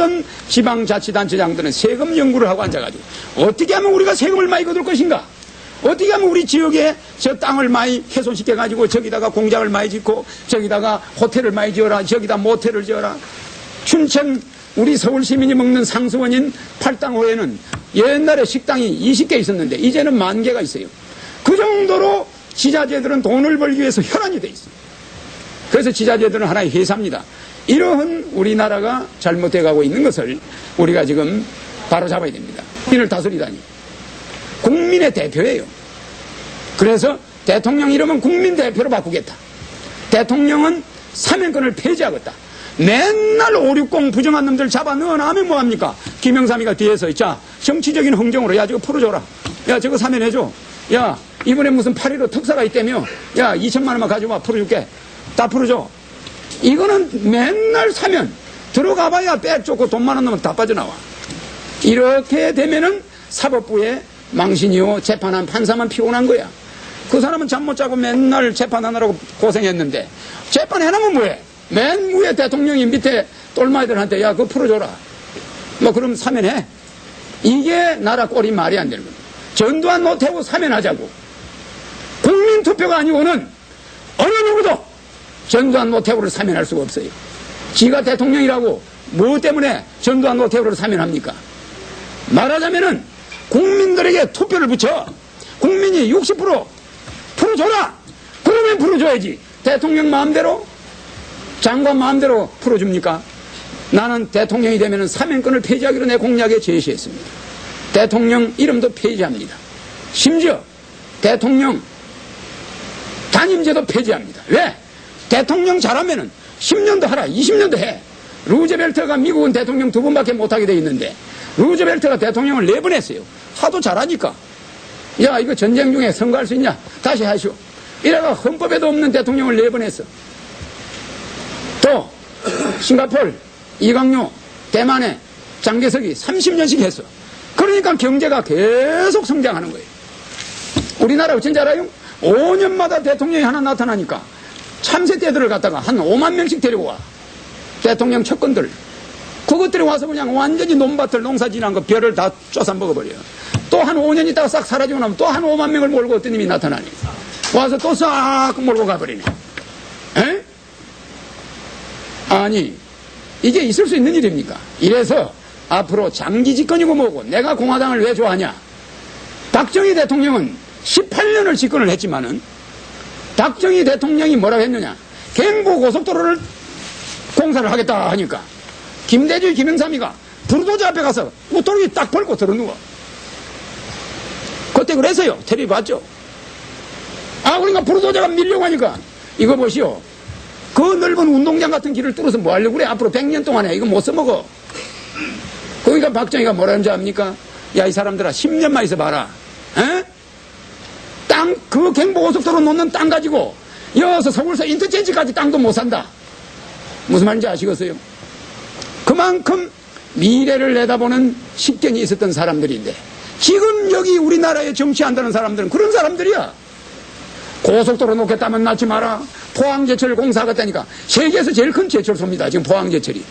모든 지방자치단체장들은 세금 연구를 하고 앉아가지고 어떻게 하면 우리가 세금을 많이 거둘 것인가, 어떻게 하면 우리 지역에 저 땅을 많이 훼손시켜가지고 저기다가 공장을 많이 짓고 저기다가 호텔을 많이 지어라, 저기다 모텔을 지어라. 춘천 우리 서울 시민이 먹는 상수원인 팔당호에는 옛날에 식당이 20개 있었는데 이제는 10,000개가 있어요. 그 정도로 지자체들은 돈을 벌기 위해서 혈안이 돼 있어요. 그래서 지자체들은 하나의 회사입니다. 이러한 우리나라가 잘못돼 가고 있는 것을 우리가 지금 바로 잡아야 됩니다. 국민을 다스리다니. 국민의 대표예요. 그래서 대통령 이름은 국민 대표로 바꾸겠다. 대통령은 사면권을 폐지하겠다. 맨날 560 부정한 놈들 잡아 넣어놔면 뭐합니까? 김영삼이가 뒤에서 자 정치적인 흥정으로 야 저거 풀어줘라. 야 저거 사면해줘. 야 이번에 무슨 8.15 특사가 있다며. 야 2천만 원만 가져와 풀어줄게. 다 풀어줘. 이거는 맨날 사면 들어가봐야 빽 쫓고 돈 많은 놈은 다 빠져나와. 이렇게 되면은 사법부에 망신이요 재판한 판사만 피곤한 거야. 그 사람은 잠 못 자고 맨날 재판하느라고 고생했는데 재판해놓으면 뭐해? 맨 위에 대통령이 밑에 똘마이들한테 야 그거 풀어줘라. 뭐 그럼 사면해. 이게 나라 꼴이 말이 안 되는 겁니다. 전두환 노태우 사면하자고. 국민투표가 아니고는 어느 누구도 전두환 노태우를 사면할 수가 없어요. 지가 대통령이라고 뭐 때문에 전두환 노태우를 사면합니까? 말하자면은 국민들에게 투표를 붙여 국민이 60% 풀어줘라. 그러면 풀어줘야지. 대통령 마음대로 장관 마음대로 풀어줍니까? 나는 대통령이 되면 사면권을 폐지하기로 내 공약에 제시했습니다. 대통령 이름도 폐지합니다. 심지어 대통령 단임제도 폐지합니다. 왜? 대통령 잘하면은 10년도 하라, 20년도 해. 루즈벨트가 미국은 대통령 2번밖에 못하게 돼 있는데 루즈벨트가 대통령을 4번 했어요. 하도 잘하니까. 야 이거 전쟁 중에 선거할 수 있냐? 다시 하시오. 이래가 헌법에도 없는 대통령을 4번 했어. 또 싱가포르, 이강요, 대만에 장개석이 30년씩 했어. 그러니까 경제가 계속 성장하는 거예요. 우리나라 어쩐지 알아요? 5년마다 대통령이 하나 나타나니까 참새 떼들을 갖다가 한 5만 명씩 데리고 와. 대통령 척건들. 그것들이 와서 그냥 완전히 논밭을 농사 지난 거 벼를 다 쪼사 먹어버려요. 또 한 5년 있다가 싹 사라지고 나면 또 한 5만 명을 몰고 어떤 놈이 나타나니. 와서 또 싹 몰고 가버리네. 에? 아니 이게 있을 수 있는 일입니까? 이래서 앞으로 장기 집권이고 뭐고 내가 공화당을 왜 좋아하냐? 박정희 대통령은 18년을 집권을 했지만은 박정희 대통령이 뭐라고 했느냐? 경부고속도로를 공사를 하겠다 하니까 김대중, 김영삼이가 불도저 앞에 가서 무토리 딱 벌고 들어누워. 그때 그래서요. 텔레비 봤죠? 아 그러니까 불도저가 밀려고 하니까 이거 보시오. 그 넓은 운동장 같은 길을 뚫어서 뭐 하려고 그래? 앞으로 100년 동안에 이거 못 써먹어. 그러니까 박정희가 뭐라는지 압니까? 야 이 사람들아 10년만 있어봐라. 에? 땅, 그 경부고속도로 놓는 땅 가지고 여기서 서울서 인터체인지까지 땅도 못 산다. 무슨 말인지 아시겠어요? 그만큼 미래를 내다보는 식견이 있었던 사람들인데 지금 여기 우리나라에 정치한다는 사람들은 그런 사람들이야. 고속도로 놓겠다면 낳지 마라. 포항제철 공사하겠다니까 세계에서 제일 큰 제철소입니다. 지금 포항제철이.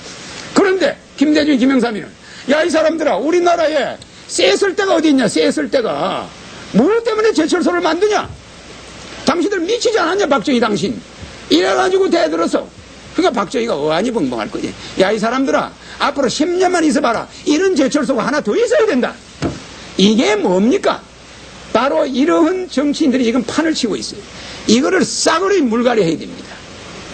그런데 김대중, 김영삼이는 야 이 사람들아 우리나라에 쎄쓸 데가 어디 있냐? 쎄쓸 데가 뭐 때문에 제철소를 만드냐? 당신들 미치지 않았냐? 박정희 당신. 이래가지고 대들어서 그러니까 박정희가 어안이 벙벙할 거지. 야 이 사람들아 앞으로 10년만 있어봐라. 이런 제철소가 하나 더 있어야 된다. 이게 뭡니까? 바로 이러한 정치인들이 지금 판을 치고 있어요. 이거를 싸그리 물갈이 해야 됩니다.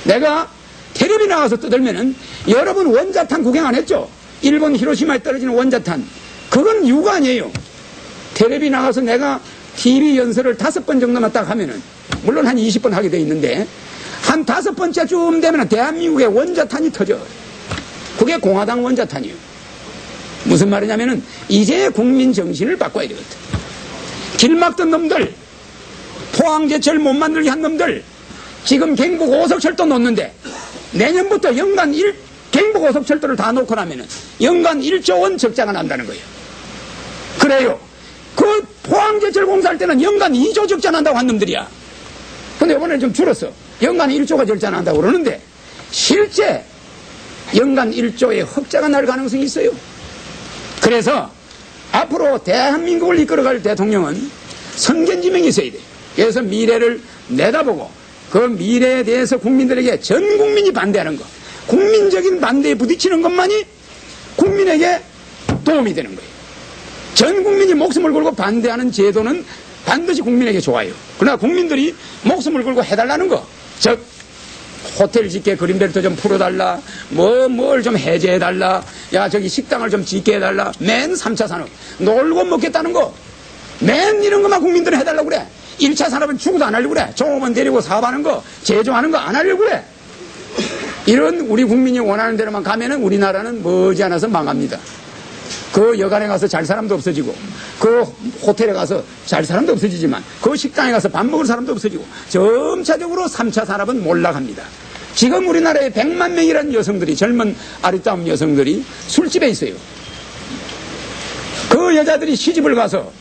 내가 텔레비 나가서 떠들면은 여러분 원자탄 구경 안 했죠? 일본 히로시마에 떨어지는 원자탄. 그건 유가 아니에요. 텔레비 나가서 내가 TV 연설을 5번 정도만 딱 하면은 물론 한 20번 하게 돼 있는데 한 5번째쯤 되면 대한민국의 원자탄이 터져. 그게 공화당 원자탄이에요. 무슨 말이냐면은 이제 국민 정신을 바꿔야 되거든. 길 막던 놈들, 포항제철 못 만들게 한 놈들, 지금 경부고속철도 놓는데 내년부터 연간 경부고속철도를 다 놓고 나면은 연간 1조 원 적자가 난다는 거예요. 그래요. 그 포항제철 공사할 때는 연간 2조 적자 난다고 한 놈들이야. 근데 이번에 좀 줄었어. 연간 1조가 적자 난다고 그러는데 실제 연간 1조의 흑자가 날 가능성이 있어요. 그래서 앞으로 대한민국을 이끌어갈 대통령은 선견지명이 있어야 돼요. 그래서 미래를 내다보고 그 미래에 대해서 국민들에게 전 국민이 반대하는 것, 국민적인 반대에 부딪히는 것만이 국민에게 도움이 되는 거예요. 전 국민이 목숨을 걸고 반대하는 제도는 반드시 국민에게 좋아요. 그러나 국민들이 목숨을 걸고 해달라는 거, 즉 호텔 짓게 그린벨트 좀 풀어달라, 뭘 좀 해제해달라, 야 저기 식당을 좀 짓게 해달라, 맨 3차 산업 놀고 먹겠다는 거, 맨 이런 것만 국민들은 해달라고 그래. 1차 산업은 죽어도 안 하려고 그래. 종업원 데리고 사업하는 거, 제조하는 거 안 하려고 그래. 이런 우리 국민이 원하는 대로만 가면은 우리나라는 머지않아서 망합니다. 그 여관에 가서 잘 사람도 없어지고, 그 호텔에 가서 잘 사람도 없어지지만, 그 식당에 가서 밥 먹을 사람도 없어지고, 점차적으로 3차 산업은 몰락합니다. 지금 우리나라에 100만 명이라는 여성들이, 젊은 아리따운 여성들이 술집에 있어요. 그 여자들이 시집을 가서,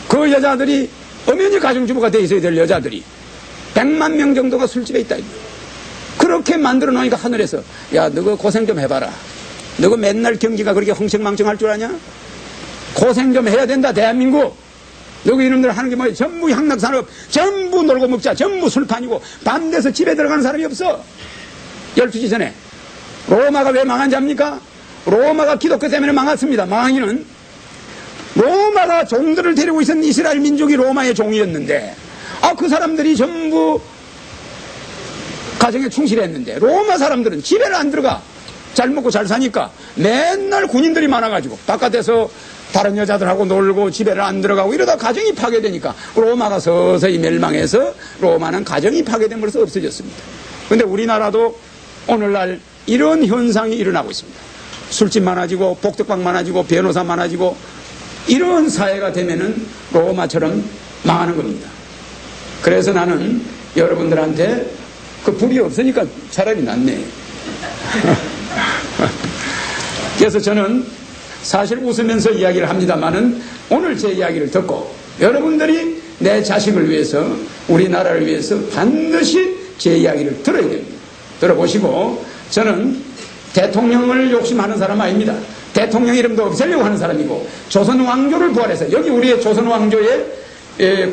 그 여자들이 엄연히 가정주부가 돼 있어야 될 여자들이 100만 명 정도가 술집에 있다. 그렇게 만들어 놓으니까 하늘에서, 야, 너그 고생 좀 해봐라. 너가 맨날 경기가 그렇게 흥청망청할 줄 아냐? 고생 좀 해야 된다, 대한민국. 너가 이놈들 하는 게 뭐야? 전부 향락산업, 전부 놀고 먹자, 전부 술판이고, 밤 돼서 집에 들어가는 사람이 없어. 12시 전에. 로마가 왜 망한지 압니까? 로마가 기독교 때문에 망했습니다. 망하기는. 로마가 종들을 데리고 있었던 이스라엘 민족이 로마의 종이었는데, 그 사람들이 전부 가정에 충실했는데, 로마 사람들은 집에는 안 들어가. 잘 먹고 잘 사니까 맨날 군인들이 많아가지고 바깥에서 다른 여자들하고 놀고 집에는 안 들어가고 이러다 가정이 파괴되니까 로마가 서서히 멸망해서 로마는 가정이 파괴됨으로써 없어졌습니다. 그런데 우리나라도 오늘날 이런 현상이 일어나고 있습니다. 술집 많아지고 복덕방 많아지고 변호사 많아지고 이런 사회가 되면은 로마처럼 망하는 겁니다. 그래서 나는 여러분들한테 그 불이 없으니까 차라리 낫네. 그래서 저는 사실 웃으면서 이야기를 합니다만은 오늘 제 이야기를 듣고 여러분들이 내 자식을 위해서 우리나라를 위해서 반드시 제 이야기를 들어야 됩니다. 들어보시고 저는 대통령을 욕심하는 사람 아닙니다. 대통령 이름도 없애려고 하는 사람이고 조선 왕조를 부활해서 여기 우리의 조선 왕조의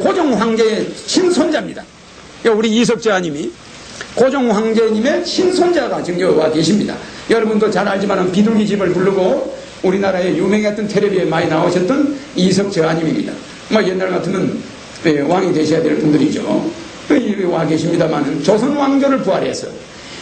고종 황제의 친손자입니다. 우리 이석재아님이 고종 황제님의 친손자가 지금 와 계십니다. 여러분도 잘 알지만 비둘기집을 부르고 우리나라에 유명했던 텔레비에 많이 나오셨던 이석재아님입니다. 옛날 같으면 왕이 되셔야 될 분들이죠. 와 계십니다만 조선 왕조를 부활해서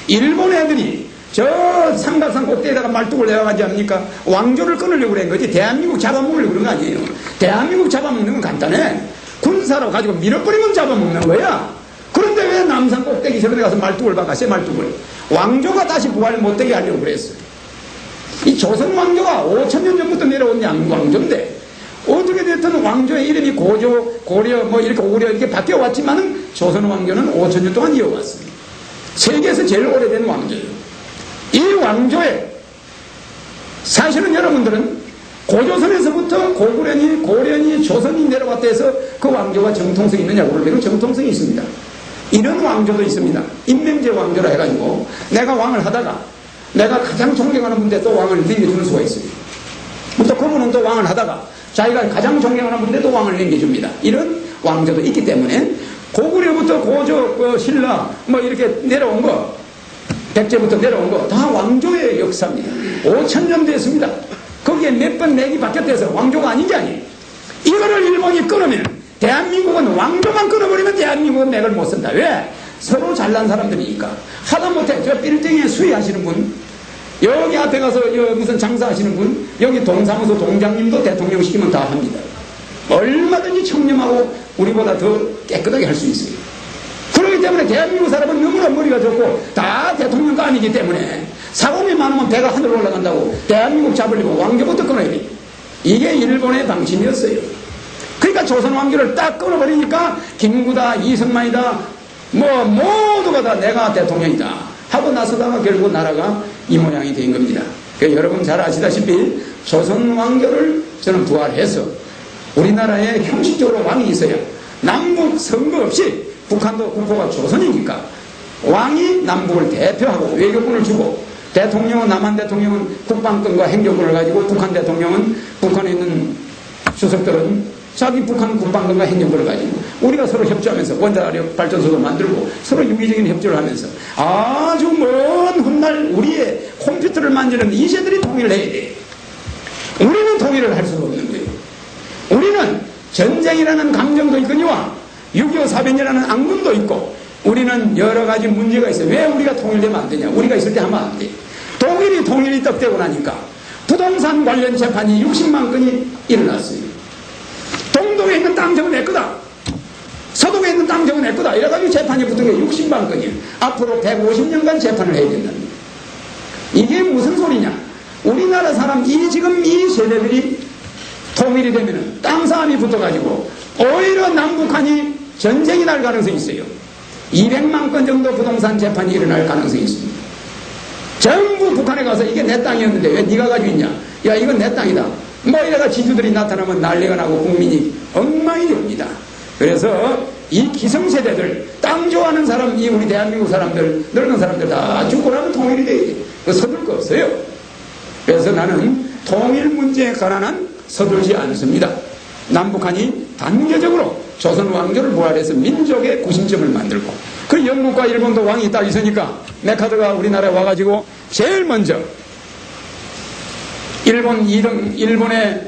일본 애들이 저 삼각산 꼭대기에다가 말뚝을 내려가지 않습니까? 왕조를 끊으려고 그런 거지 대한민국 잡아먹으려고 그런 거 아니에요. 대한민국 잡아먹는 건 간단해. 군사로 가지고 밀어버리면 잡아먹는 거야. 그런데 왜 남산 꼭대기 저런데 가서 말뚝을 박아, 새 말뚝을. 왕조가 다시 부활 못되게 하려고 그랬어요. 이 조선 왕조가 5,000년 전부터 내려온 왕조인데 어떻게 됐든 왕조의 이름이 고조, 고려, 이렇게 오려 이렇게 바뀌어왔지만은 조선 왕조는 5,000년 동안 이어왔습니다. 세계에서 제일 오래된 왕조예요. 이 왕조에 사실은 여러분들은 고조선에서부터 고구려니, 고려니, 조선이 내려왔다 해서 그 왕조가 정통성이 있느냐고 그러면 정통성이 있습니다. 이런 왕조도 있습니다. 임명제 왕조라 해가지고 내가 왕을 하다가 내가 가장 존경하는 분인데 또 왕을 넘겨주는 수가 있습니다. 또 그분은 또 왕을 하다가 자기가 가장 존경하는 분인데 또 왕을 넘겨줍니다. 이런 왕조도 있기 때문에 고구려부터 고조, 신라 이렇게 내려온 거 백제부터 내려온 거 다 왕조의 역사입니다. 5,000년 됐습니다. 거기에 몇 번 맥이 바뀌었대서 왕조가 아닌 게 아니에요. 이거를 일본이 끊으면 대한민국은 왕조만 끊어버리면 대한민국은 맥을 못 쓴다. 왜? 서로 잘난 사람들이니까. 하다못해 저 빌딩에 수의하시는 분, 여기 앞에 가서 무슨 장사하시는 분, 여기 동사무소 동장님도 대통령 시키면 다 합니다. 얼마든지 청렴하고 우리보다 더 깨끗하게 할 수 있어요. 그렇기 때문에 대한민국 사람은 너무나 머리가 좋고 다 대통령가 아니기 때문에 사고이 많으면 배가 하늘로 올라간다고 대한민국 잡으려고 왕조부터 끊어야 돼. 이게 일본의 방침이었어요. 그러니까 조선 왕조를 딱 끊어버리니까 김구다, 이승만이다, 모두가 다 내가 대통령이다 하고 나서다가 결국 나라가 이 모양이 된 겁니다. 그러니까 여러분 잘 아시다시피 조선 왕조를 저는 부활해서 우리나라에 형식적으로 왕이 있어야 남북 선거 없이 북한도 국호가 조선이니까 왕이 남북을 대표하고 외교권을 주고 대통령은, 남한 대통령은 국방권과 행정권을 가지고 북한 대통령은, 북한에 있는 주석들은 자기 북한 국방권과 행정권을 가지고 우리가 서로 협조하면서 원자력 발전소도 만들고 서로 유기적인 협조를 하면서 아주 먼 훗날 우리의 컴퓨터를 만드는 이세들이 통일을 해야 돼. 우리는 통일을 할 수가 없는 거예요. 우리는 전쟁이라는 감정도 있거니와 6.25 사변이라는 앙금도 있고 우리는 여러 가지 문제가 있어요. 왜 우리가 통일되면 안 되냐? 우리가 있을 때 하면 안 돼. 독일이 통일이 떡 되고 나니까 부동산 관련 재판이 60만 건이 일어났어요. 동독에 있는 땅 저거 내 거다. 서독에 있는 땅 저거 내 거다. 이래가지고 재판이 붙은 게 60만 건이에요. 앞으로 150년간 재판을 해야 된다는 거예요. 이게 무슨 소리냐? 우리나라 사람, 지금 이 세대들이 통일이 되면은 땅 싸움이 붙어가지고 오히려 남북한이 전쟁이 날 가능성이 있어요. 200만 건 정도 부동산 재판이 일어날 가능성이 있습니다. 전부 북한에 가서 이게 내 땅이었는데 왜 네가 가지고 있냐? 야, 이건 내 땅이다. 뭐 이래가 지주들이 나타나면 난리가 나고 국민이 엉망이 됩니다. 그래서 이 기성세대들, 땅 좋아하는 사람, 이 우리 대한민국 사람들, 늙은 사람들 다 죽고 나면 통일이 돼야 돼. 서둘 거 없어요. 그래서 나는 통일 문제에 관한 서둘지 않습니다. 남북한이 단계적으로 조선 왕조를 부활해서 민족의 구심점을 만들고, 그 영국과 일본도 왕이 딱 있으니까 메카드가 우리나라에 와가지고 제일 먼저 일본의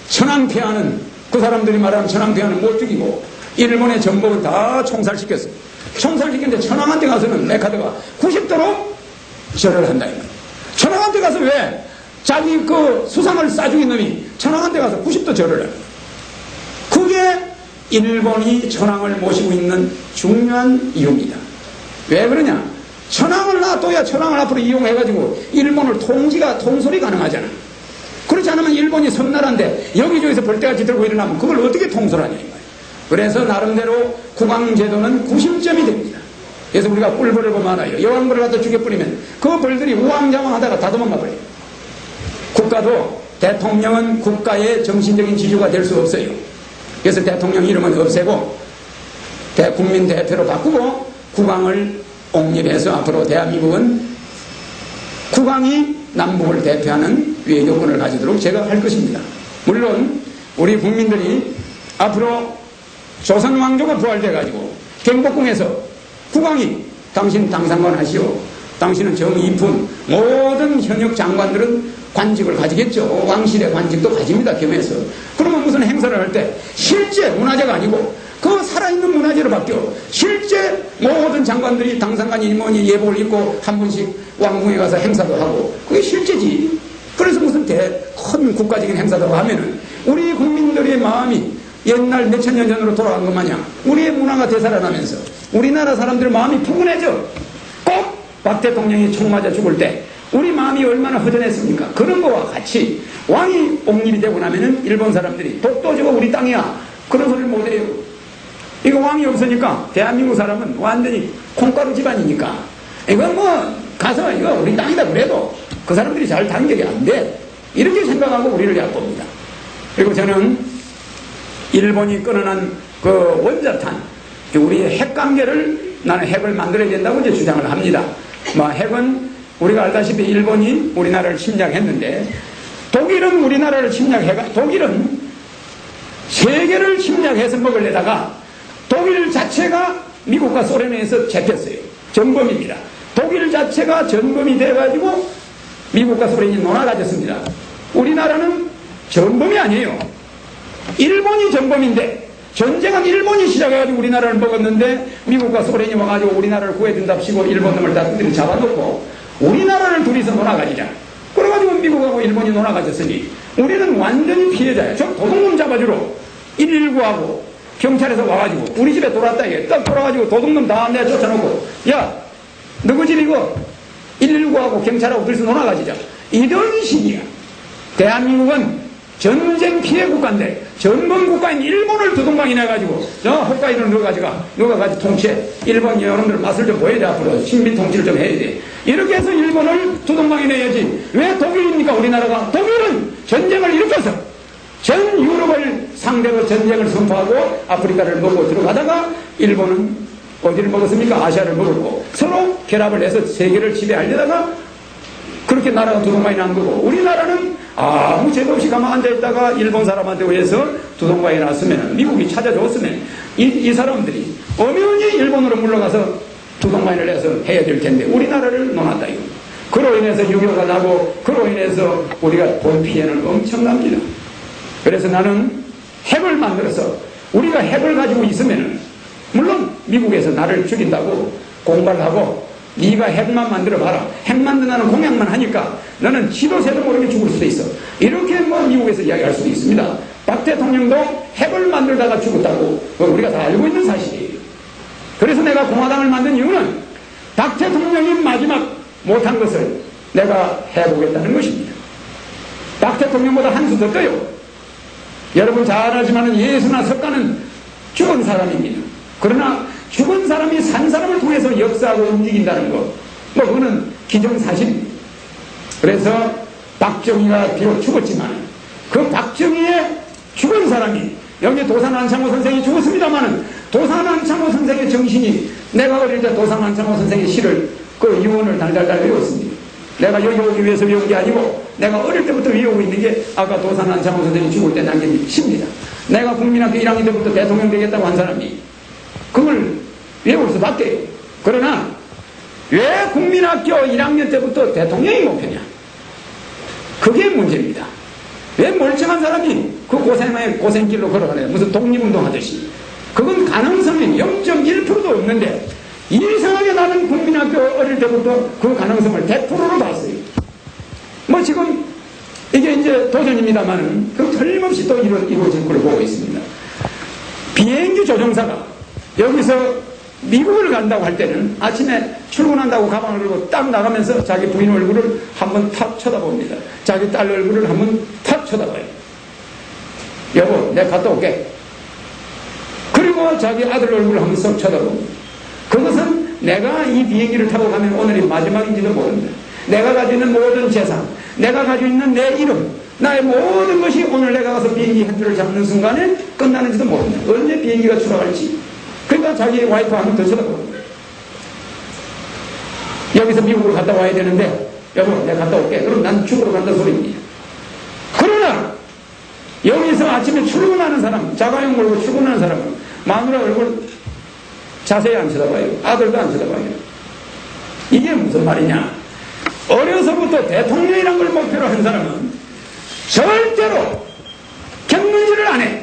천황폐하는, 그 사람들이 말하는 천황폐하는 못 죽이고 일본의 전복은 다 총살시켰어요. 총살시켰는데 천황한테 가서는 메카드가 90도로 절을 한다. 천황한테 가서 왜 자기 그 수상을 싸죽인 놈이 천황한테 가서 90도 절을 해요. 그게 일본이 천황을 모시고 있는 중요한 이유입니다. 왜 그러냐? 천황을 놔둬야 천황을 앞으로 이용해가지고 일본을 통솔이 가능하잖아. 그렇지 않으면 일본이 섬나라인데 여기저기서 벌떼같이 들고 일어나면 그걸 어떻게 통솔하냐 이 말이야. 그래서 나름대로 국왕제도는 구심점이 됩니다. 그래서 우리가 꿀벌을 보면 알아요. 여왕벌을 갖다 죽여버리면 그 벌들이 우왕좌왕하다가 다 도망가 버려요. 국가도, 대통령은 국가의 정신적인 지주가 될 수 없어요. 그래서 대통령 이름은 없애고 국민 대표로 바꾸고 국왕을 옹립해서 앞으로 대한민국은 국왕이 남북을 대표하는 외교권을 가지도록 제가 할 것입니다. 물론 우리 국민들이 앞으로 조선 왕조가 부활돼가지고 경복궁에서 국왕이 당신 당상관 하시오, 당신은 정이품, 모든 현역 장관들은 관직을 가지겠죠. 왕실의 관직도 가집니다. 겸해서. 그러면 무슨 행사를 할 때 실제 문화재가 아니고 그 살아있는 문화재로 바뀌어 실제 모든 장관들이 당상관이 뭐니 예복을 입고 한 번씩 왕궁에 가서 행사도 하고 그게 실제지. 그래서 무슨 큰 국가적인 행사도 하면은 우리 국민들의 마음이 옛날 몇천 년 전으로 돌아간 것 마냥 우리의 문화가 되살아나면서 우리나라 사람들 마음이 푸근해져. 꼭 박 대통령이 총 맞아 죽을 때 우리 마음이 얼마나 허전했습니까? 그런 거와 같이 왕이 옹립이 되고 나면은 일본 사람들이 독도 저거 우리 땅이야. 그런 소리를 못해요. 이거 왕이 없으니까 대한민국 사람은 완전히 콩가루 집안이니까 이건 뭐 가서 이거 우리 땅이다 그래도 그 사람들이 잘 단결이 안 돼. 이렇게 생각하고 우리를 얕봅니다. 그리고 저는 일본이 끊어난 그 원자탄, 우리의 핵관계를 나는 핵을 만들어야 된다고 이제 주장을 합니다. 뭐 핵은 우리가 알다시피 일본이 우리나라를 침략했는데 독일은 우리나라를 독일은 세계를 침략해서 먹으려다가 독일 자체가 미국과 소련에 의해서 잡혔어요. 전범입니다. 독일 자체가 전범이 돼가지고 미국과 소련이 놀아가졌습니다. 우리나라는 전범이 아니에요. 일본이 전범인데 전쟁은 일본이 시작해가지고 우리나라를 먹었는데 미국과 소련이 와가지고 우리나라를 구해준답시고 일본 놈을 다 잡아놓고 우리나라를 둘이서 놀아가지자. 그래가지고 미국하고 일본이 놀아가졌으니 우리는 완전히 피해자야. 저 도둑놈 잡아주러 119하고 경찰에서 와가지고 우리 집에 돌아왔다 이게 딱 돌아가지고 도둑놈 다 내가 쫓아놓고 야 너희 집 이거 119하고 경찰하고 둘이서 놀아가지자. 이런 식이야. 대한민국은 전쟁 피해 국가인데 전범 국가인 일본을 두동강이 내가지고 저 홋카이도를 너가 가지고 통치해. 일본 여러분들 맛을 좀 보여야 돼. 앞으로 식민 통치를 좀 해야 돼. 이렇게 해서 일본을 두동강이 내야지. 왜 독일입니까? 우리나라가. 독일은 전쟁을 일으켜서 전 유럽을 상대로 전쟁을 선포하고 아프리카를 먹고 들어가다가 일본은 어디를 먹었습니까? 아시아를 먹었고 서로 결합을 해서 세계를 지배하려다가 그렇게 나라가 두동강이 난 거고, 우리나라는 아무 죄도 없이 가만 앉아있다가 일본 사람한테 의해서 두동강이 났으면, 미국이 찾아줬으면 이 사람들이 엄연히 일본으로 물러가서 두동강을 내서 해야 될 텐데 우리나라를 놓았다 이거. 그로 인해서 6.25가 나고 그로 인해서 우리가 본 피해는 엄청납니다. 그래서 나는 핵을 만들어서 우리가 핵을 가지고 있으면 물론 미국에서 나를 죽인다고 공갈하고 네가 핵만 만들어봐라. 핵 만든다는 공약만 하니까 너는 지도새도 모르게 죽을 수도 있어. 이렇게 뭐 미국에서 이야기할 수도 있습니다. 박 대통령도 핵을 만들다가 죽었다고 우리가 다 알고 있는 사실이에요. 그래서 내가 공화당을 만든 이유는 박 대통령이 마지막 못한 것을 내가 해보겠다는 것입니다. 박 대통령보다 한 수 더 떠요. 여러분 잘 알지만 예수나 석가는 죽은 사람입니다. 그러나 죽은 사람이 산 사람을 통해서 역사하고 움직인다는 것, 뭐 그거는 기정사실입니다. 그래서 박정희가 비록 죽었지만 그 박정희의 죽은 사람이, 여기 도산 안창호 선생이 죽었습니다마는 도산 안창호 선생의 정신이, 내가 어릴 때 도산 안창호 선생의 시를 그 유언을 달달달 외웠습니다. 내가 여기 오기 위해서 외운 게 아니고 내가 어릴 때부터 외우고 있는 게 아까 도산 안창호 선생이 죽을 때 남긴 시입니다. 내가 국민학교 1학년 때부터 대통령 되겠다고 한 사람이 그걸 외울 수밖에. 그러나 왜 국민학교 1학년 때부터 대통령이 목표냐? 그게 문제입니다. 왜 멀쩡한 사람이 그 고생길로 걸어가냐? 무슨 독립운동 하듯이. 그건 가능성이 0.1%도 없는데 이상하게 나는 국민학교 어릴 때부터 그 가능성을 100%로 봤어요. 뭐 지금 이게 이제 도전입니다만은 그 틀림없이 또 이루어질 걸 보고 있습니다. 비행기 조종사가 여기서 미국을 간다고 할 때는 아침에 출근한다고 가방을 들고 딱 나가면서 자기 부인 얼굴을 한번 탁 쳐다봅니다. 자기 딸 얼굴을 한번 탁 쳐다봐요. 여보, 내가 갔다 올게. 그리고 자기 아들 얼굴을 한번 쏙 쳐다봅니다. 그것은 내가 이 비행기를 타고 가면 오늘이 마지막인지도 모른다. 내가 가지고 있는 모든 재산, 내가 가지고 있는 내 이름, 나의 모든 것이 오늘 내가 가서 비행기 한 줄을 잡는 순간에 끝나는지도 모른다. 언제 비행기가 추락할지. 그러니까 자기 와이프 한번 더 쳐다봅니다. 여기서 미국으로 갔다 와야 되는데 여보 내가 갔다 올게. 그럼 난 죽으러 간다는 소리입니다. 그러나 여기서 아침에 출근하는 사람, 자가용 몰고 출근하는 사람은 마누라 얼굴 자세히 안 쳐다봐요. 아들도 안 쳐다봐요. 이게 무슨 말이냐? 어려서부터 대통령이란 걸 목표로 한 사람은 절대로 경륜질을 안 해.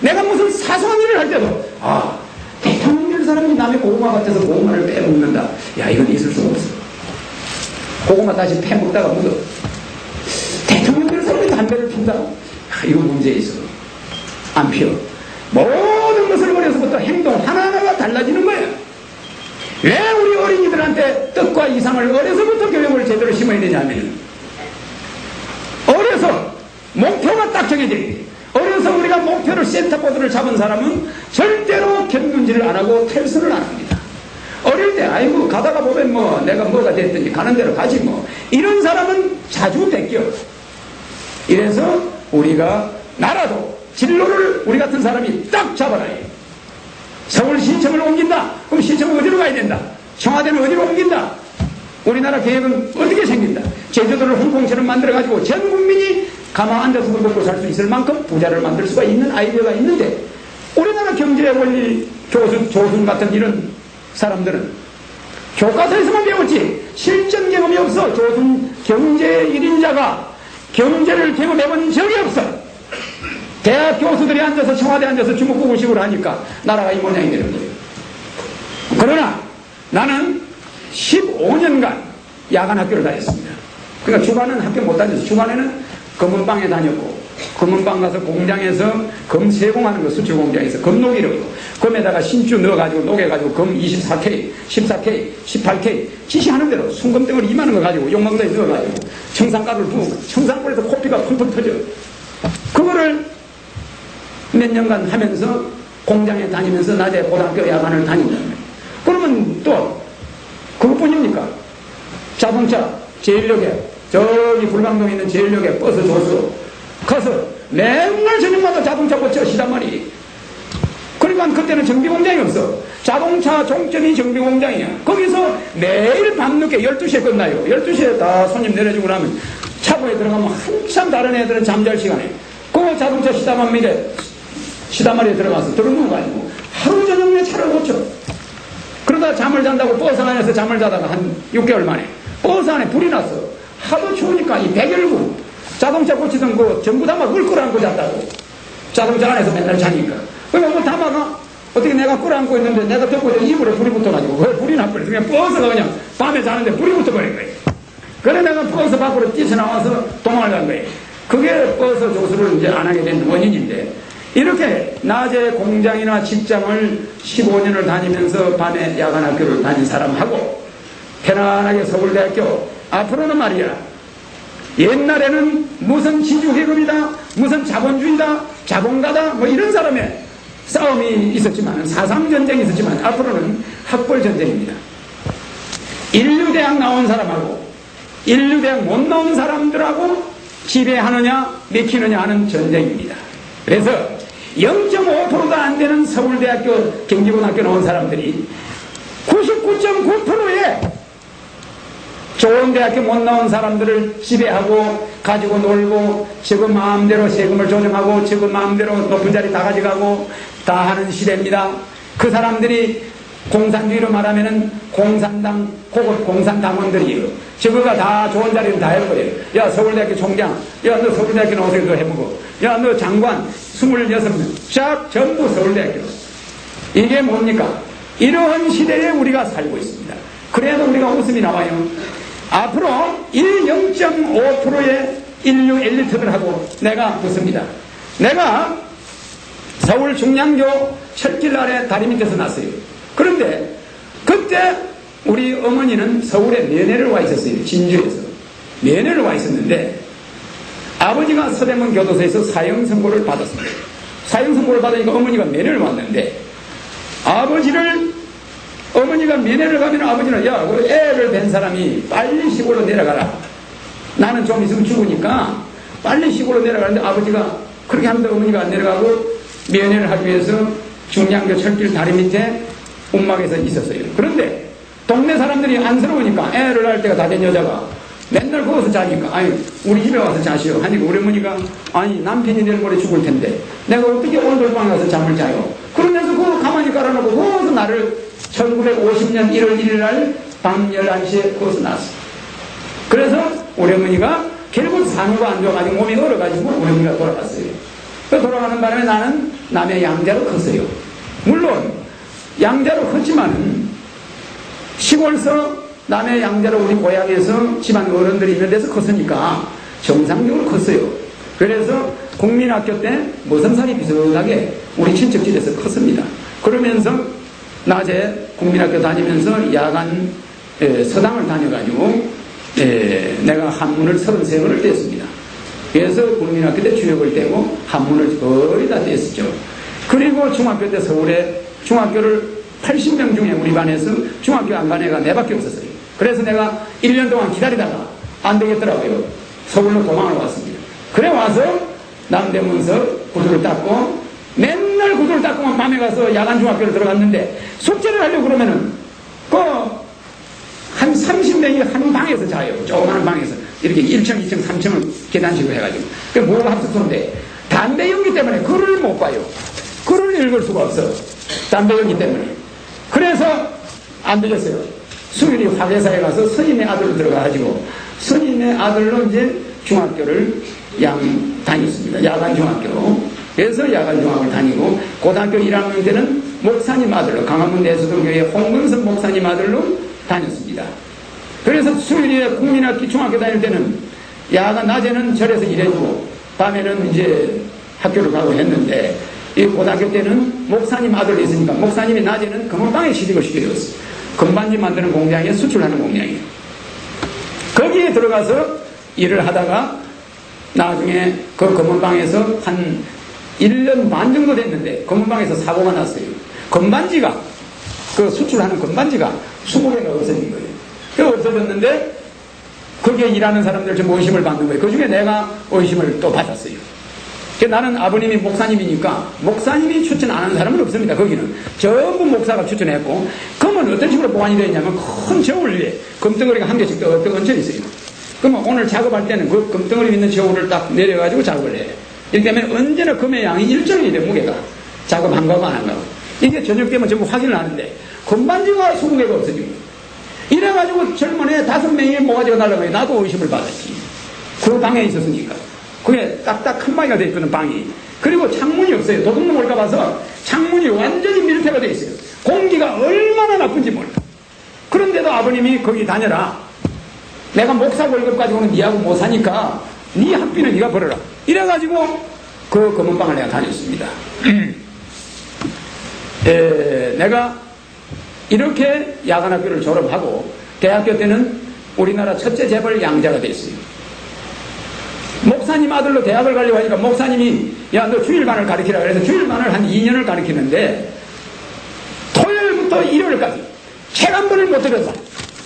내가 무슨 사소한 일을 할 때도 대통령 될 사람이 남의 고구마 밭에서 고구마를 빼먹는다. 야 이건 있을 수가 없어. 고구마 다시 패먹다가 묻어. 대통령 될 사람이 담배를 핀다. 이거 문제 있어. 안 피워. 모든 것을 어려서부터 행동 하나하나가 달라지는 거예요. 왜 우리 어린이들한테 뜻과 이상을 어려서부터 교육을 제대로 심어야 되냐면 어려서 목표가 딱 정해져 있대. 어려서 우리가 목표를 센터보드를 잡은 사람은 절대로 경륜질을 안 하고 탈선을 안 합니다. 어릴 때 아이고 가다가 보면 뭐 내가 뭐가 됐든지 가는 대로 가지 뭐 이런 사람은 자주 뺏겨. 이래서 우리가 나라도 진로를 우리 같은 사람이 딱 잡아놔야 해요. 서울시청을 옮긴다. 그럼 시청은 어디로 가야 된다. 청와대는 어디로 옮긴다. 우리나라 계획은 어떻게 생긴다. 제주도를 홍콩처럼 만들어가지고 전 국민이 가만 앉아서 먹고 살 수 있을 만큼 부자를 만들 수가 있는 아이디어가 있는데 우리나라 경제원리 조순 같은 이런 사람들은 교과서에서만 배웠지 실전 경험이 없어. 조순 경제 1인자가 경제를 경험해본 적이 없어. 대학 교수들이 앉아서 청와대에 앉아서 주먹구구식으로 하니까 나라가 이 모양이 되는 거예요. 그러나 나는 15년간 야간 학교를 다녔습니다. 그러니까 주간은 학교 못 다녔어. 주간에는 검은방에 다녔고 검은방 가서 공장에서 검 세공하는 거 수출 공장에서 검 녹이려고 검에다가 신주 넣어가지고 녹여가지고 검 24K, 14K, 18K 지시하는 대로 순검덩어리 이만한 거 가지고 용망도에 넣어가지고 청산가루를 부으고 청산가루에서 코피가 펑펑 터져. 그거를 몇 년간 하면서 공장에 다니면서 낮에 고등학교 야간을 다닌다는 거예요. 그러면 또 그것뿐입니까? 자동차 제일역에 저기 불광동에 있는 제일역에 버스 줬어. 가서 맨날 저녁마다 자동차 고쳐 시단 말이. 그러니까 그때는 정비공장이 없어. 자동차 종점이 정비공장이야. 거기서 매일 밤늦게 12시에 끝나요. 12시에 다 손님 내려주고 나면 차고에 들어가면 한참 다른 애들은 잠잘 시간에 그 자동차 시다마리에 들어가서 들어누워가지고 하루 저녁 내 차를 고쳐. 그러다 잠을 잔다고 버스 안에서 잠을 자다가 한 6개월 만에 버스 안에 불이 났어. 하도 추우니까 이 백열구 자동차 고치던 거 전부 다 막 끌어안고 잤다고. 자동차 안에서 맨날 자니까. 그러면 뭐 다마가 어떻게 내가 끌어안고 있는데 내가 덮고 입으로 불이 붙어가지고 왜 불이 나버려. 그냥 버스가 그냥 밤에 자는데 불이 붙어버린 거예요. 그래 내가 버스 밖으로 뛰쳐나와서 도망을 간 거예요. 그게 버스 조수를 이제 안 하게 된 원인인데, 이렇게 낮에 공장이나 직장을 15년을 다니면서 밤에 야간 학교를 다닌 사람하고 편안하게 서울대학교, 앞으로는 말이야, 옛날에는 무슨 지주계급이다, 무슨 자본주의다, 자본가다, 뭐 이런 사람의 싸움이 있었지만, 사상전쟁이 있었지만, 앞으로는 학벌전쟁입니다. 인류대학 나온 사람하고 인류대학 못 나온 사람들하고 지배하느냐 맥히느냐 하는 전쟁입니다. 그래서 0.5%도 안 되는 서울대학교 경기고등학교 나온 사람들이 99.9%의 좋은 대학교 못 나온 사람들을 지배하고 가지고 놀고 저거 마음대로 세금을 조정하고 저거 마음대로 높은 자리 다 가져가고 다 하는 시대입니다. 그 사람들이 공산주의로 말하면은 공산당 고급 공산당원들이에요. 저거가 다 좋은 자리는 다 해버려요. 야 서울대학교 총장, 야 너 서울대학교 나와서 너 해보고, 야 너 장관 26명 쫙 전부 서울대학교. 이게 뭡니까? 이러한 시대에 우리가 살고 있습니다. 그래도 우리가 웃음이 나와요. 앞으로 0.5%의 인류 엘리트들하고 내가 붙습니다. 내가 서울 중량교 철길 아래 다리 밑에서 났어요. 그런데 그때 우리 어머니는 서울에 면회를 와 있었어요. 진주에서 면회를 와 있었는데 아버지가 서대문 교도소에서 사형 선고를 받았습니다. 사형 선고를 받으니까 어머니가 면회를 왔는데, 어머니가 면회를 가면 아버지는, 야, 그 애를 뵌 사람이 빨리 시골로 내려가라. 나는 좀 있으면 죽으니까 빨리 시골로 내려가는데, 아버지가 그렇게 하는데 어머니가 안 내려가고 면회를 하기 위해서 중량교 철길 다리 밑에 움막에서 있었어요. 그런데 동네 사람들이 안쓰러우니까 애를 낳을 때가 다 된 여자가 맨날 거기서 자니까, 아니 우리 집에 와서 자시오 하니까 우리 어머니가, 아니 남편이 내일 모레 죽을 텐데 내가 어떻게 오늘 돌방에 가서 잠을 자요. 그러면서 그거 가만히 깔아놓고 거기서 나를 1950년 1월 1일 날 밤 11시에 거기서 낳았어. 그래서 우리 어머니가 결국 산후가 안 좋아가지고 몸이 얼어가지고 우리 어머니가 돌아갔어요. 그 돌아가는 바람에 나는 남의 양자로 컸어요. 물론 양자로 컸지만은 시골서 남의 양자로 우리 고향에서 집안 어른들이 있는 데서 컸으니까 정상적으로 컸어요. 그래서 국민학교 때 모성살이 비슷하게 우리 친척집에서 컸습니다. 그러면서 낮에 국민학교 다니면서 야간 서당을 다녀가지고 내가 한문을 33번을 뗐습니다. 그래서 국민학교 때 주역을 떼고 한문을 거의 다 뗐었죠. 그리고 중학교 때 서울에 중학교를 80명 중에 우리 반에서 중학교 안 간 애가 내밖에 없었어요. 그래서 내가 1년 동안 기다리다가 안 되겠더라고요. 서울로 도망을 왔습니다. 그래 와서 남대문서 구두를 닦고, 맨날 구두를 닦고만 밤에 가서 야간 중학교를 들어갔는데, 숙제를 하려고 그러면은 한 30명이 한 방에서 자요. 조그마한 방에서 이렇게 1층, 2층, 3층을 계단식으로 해가지고. 그게 뭘 합숙소인데 담배 연기 때문에 글을 못 봐요. 글을 읽을 수가 없어. 담배 연기 때문에. 그래서 안 되겠어요. 수일이 화계사에 가서 스님의 아들로 들어가가지고 스님의 아들로 이제 중학교를 다녔습니다. 야간 중학교로. 그래서 야간 중학을 다니고, 고등학교 1학년 때는 목사님 아들로, 강화문 내수동교회 홍근선 목사님 아들로 다녔습니다. 그래서 수일에 국민학교 중학교 다닐 때는 야간 낮에는 절에서 일해주고 밤에는 이제 학교를 가고 했는데, 이 고등학교 때는 목사님 아들이 있으니까 목사님이 낮에는 금은방에 시집을 시켜줬어요. 금반지 만드는 공장에 수출하는 공장이에요. 거기에 들어가서 일을 하다가 나중에 그 금은방에서 한 1년 반 정도 됐는데 금은방에서 사고가 났어요. 금반지가, 그 수출하는 금반지가 20개가 없어진 거예요. 그 없어졌는데 거기에 일하는 사람들 좀 의심을 받는 거예요. 그 중에 내가 의심을 또 받았어요. 나는 아버님이 목사님이니까 목사님이 추천 안 하는 사람은 없습니다. 거기는 전부 목사가 추천했고, 그러면 어떤 식으로 보관이 되어 있냐면 큰 저울 위에 금덩어리가 한 개씩 또 얹혀 있어요. 그러면 오늘 작업할 때는 그 금덩어리 있는 저울을 딱 내려가지고 작업을 해요. 이렇기 때문에 언제나 금의 양이 일정이 돼, 무게가. 작업한 거고 안 한 거고. 이게 저녁 되면 전부 확인을 하는데 금반지가 20개가 없어지고, 이래가지고 젊은 애 5명이 모가지가 날라가요. 나도 의심을 받았지. 그 방에 있었으니까. 그게 딱딱 한 방이가 돼 있거든, 방이. 그리고 창문이 없어요. 도둑놈 올까 봐서 창문이 완전히 밀폐가 돼 있어요. 공기가 얼마나 나쁜지 몰라. 그런데도 아버님이 거기 다녀라. 내가 목사 월급 가지고는 니하고 못 사니까 니 학비는 니가 벌어라. 이래가지고 그 검은방을 내가 다녔습니다. 내가 이렇게 야간학교를 졸업하고 대학교 때는 우리나라 첫째 재벌 양자가 됐어요. 목사님 아들로 대학을 가려고 하니까 목사님이 야, 너 주일반을 가르치라 그래서 주일반을 한 2년을 가르치는데 토요일부터 일요일까지 책 한 번을 못 들었어.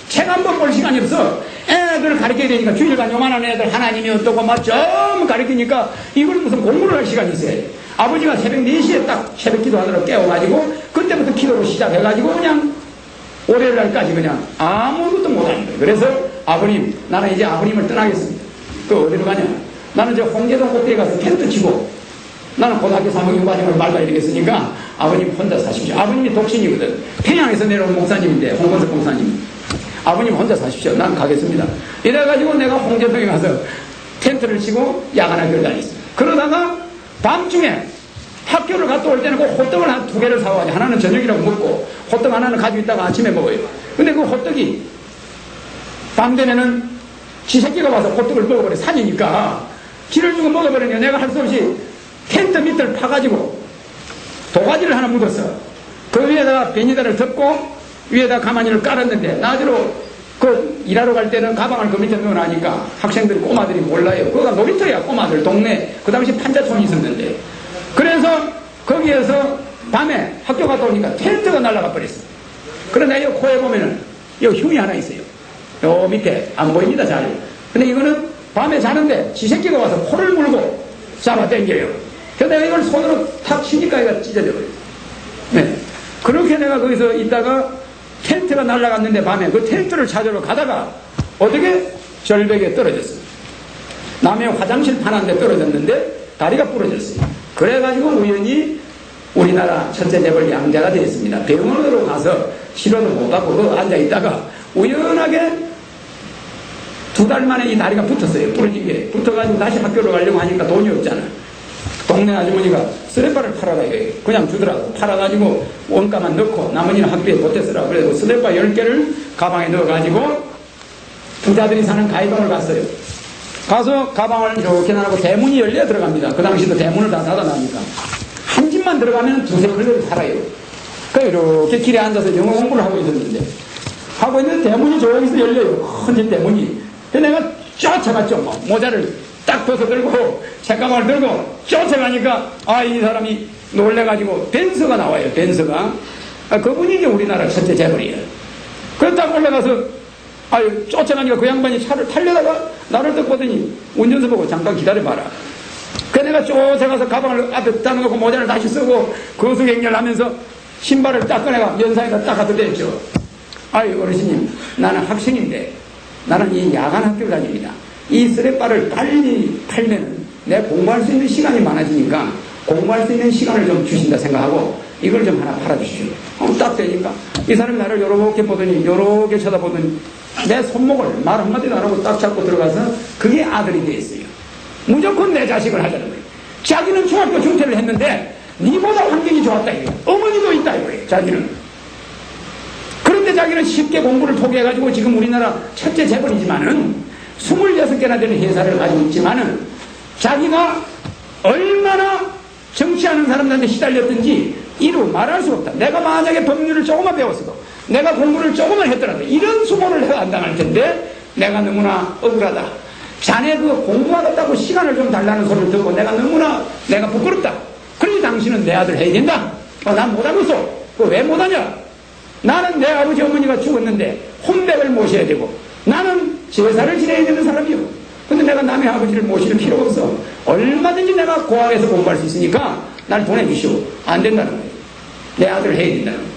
책 한 번 볼 시간이 없어. 애들 가르쳐야 되니까 주일반 요만한 애들 하나님이 어떠고 막 좀 가르치니까 이걸 무슨 공부를 할 시간이 있어야 돼. 아버지가 새벽 4시에 딱 새벽 기도하느라 깨워가지고 그때부터 기도로 시작해가지고 그냥 월요일날까지 그냥 아무것도 못하는 거예요. 그래서 아버님, 나는 이제 아버님을 떠나겠습니다. 그 어디로 가냐? 나는 저 홍제동 꼭대기 가서 텐트 치고, 나는 고등학교 3학년 과정을 말다 이러겠으니까 아버님 혼자 사십시오. 아버님이 독신이거든. 평양에서 내려온 목사님인데, 홍건석 목사님. 아버님 혼자 사십시오. 난 가겠습니다. 이래가지고 내가 홍제동에 가서 텐트를 치고 야간학교를 다녔어요. 그러다가 밤중에 학교를 갔다 올 때는 그 호떡을 한 2개를 사와가지고 하나는 저녁이라고 먹고 호떡 하나는 가지고 있다가 아침에 먹어요. 근데 그 호떡이 밤 되면은 지 새끼가 와서 호떡을 먹어버려. 산이니까 기를 주고 먹어버리니까 내가 할 수 없이 텐트 밑을 파가지고 도가지를 하나 묻었어. 그 위에다가 베니다를 덮고 위에다 가마니를 깔았는데 나중에 그 일하러 갈 때는 가방을 그 밑에 넣어놔니까 학생들이 꼬마들이 몰라요. 그거가 놀이터야. 꼬마들 동네. 그 당시 판자촌이 있었는데, 그래서 거기에서 밤에 학교 갔다 오니까 텐트가 날아가 버렸어. 그런데 이 코에 보면은 이 흉이 하나 있어요. 요 밑에 안 보입니다 잘. 근데 이거는 밤에 자는데 지새끼가 와서 코를 물고 잡아 당겨요. 그래서 내가 이걸 손으로 탁 치니까 얘가 찢어져버려요. 네. 그렇게 내가 거기서 있다가 텐트가 날아갔는데 밤에 그 텐트를 찾으러 가다가 어떻게 절벽에 떨어졌어요. 남의 화장실 파는데 떨어졌는데 다리가 부러졌어요. 그래가지고 우연히 우리나라 첫째 재벌 양자가 되었습니다. 병원으로 가서 치료도 못하고 앉아있다가 우연하게 2달 만에 이 다리가 붙었어요. 부러진 게. 붙어가지고 다시 학교로 가려고 하니까 돈이 없잖아. 동네 아주머니가 스레빠를 팔아라 이거예요. 그냥 주더라고. 팔아가지고 원가만 넣고 나머지는 학비에 보태쓰라고. 그래서 스레빠 10개를 가방에 넣어가지고 부자들이 사는 가이동을 갔어요. 가서 가방을 이렇게 놔놓고 대문이 열려 들어갑니다. 그 당시도 대문을 다 닫아놔니까 한 집만 들어가면 2-3걸레를 살아요. 그러니까 이렇게 길에 앉아서 영어 공부를 하고 있는데 대문이 저기서 열려요. 큰 집 대문이. 그래서 내가 쫓아갔죠. 모자를 딱 벗어들고 책가방을 들고 쫓아가니까 이 사람이 놀래가지고 벤서가 나와요. 벤서가. 그분이 이제 우리나라 첫째 재벌이에요. 그래서 딱 올라가서 쫓아가니까 그 양반이 차를 타려다가 나를 딱 보더니 운전수 보고 잠깐 기다려봐라. 그래서 내가 쫓아가서 가방을 앞에 딱 놓고 모자를 다시 쓰고 거수경렬하면서 신발을 딱 꺼내가 연상에다 딱 갖다 댔죠. 어르신님, 나는 학생인데 나는 이 야간 학교를 다닙니다. 이 스레바를 빨리 팔면은 내가 공부할 수 있는 시간이 많아지니까 공부할 수 있는 시간을 좀 주신다 생각하고 이걸 좀 하나 팔아주시오. 딱 되니까 이 사람이 나를 요렇게 보더니 요렇게 쳐다보더니 내 손목을 말 한마디도 안 하고 딱 잡고 들어가서 그게 아들이 돼 있어요. 무조건 내 자식을 하자는 거예요. 자기는 중학교 중퇴를 했는데 니보다 환경이 좋았다 이거예요. 어머니도 있다 이거예요. 자기는. 그런데 자기는 쉽게 공부를 포기해가지고 지금 우리나라 첫째 재벌이지만은 26개나 되는 회사를 가지고 있지만은 자기가 얼마나 정치하는 사람들한테 시달렸든지 이루 말할 수 없다. 내가 만약에 법률을 조금만 배웠어도 내가 공부를 조금만 했더라도 이런 수고를 해야 안 당할 텐데 내가 너무나 억울하다. 자네 그 공부하겠다고 시간을 좀 달라는 소리를 듣고 내가 부끄럽다. 그러니 당신은 내 아들 해야 된다. 난 못하겠어. 왜 못하냐? 나는 내 아버지 어머니가 죽었는데 혼백을 모셔야 되고 나는 제사를 지내야 되는 사람이요. 근데 내가 남의 아버지를 모실 필요 없어. 얼마든지 내가 고아에서 공부할 수 있으니까 날 보내주시오. 안 된다는 거예요. 내 아들을 해야 된다는 거예요.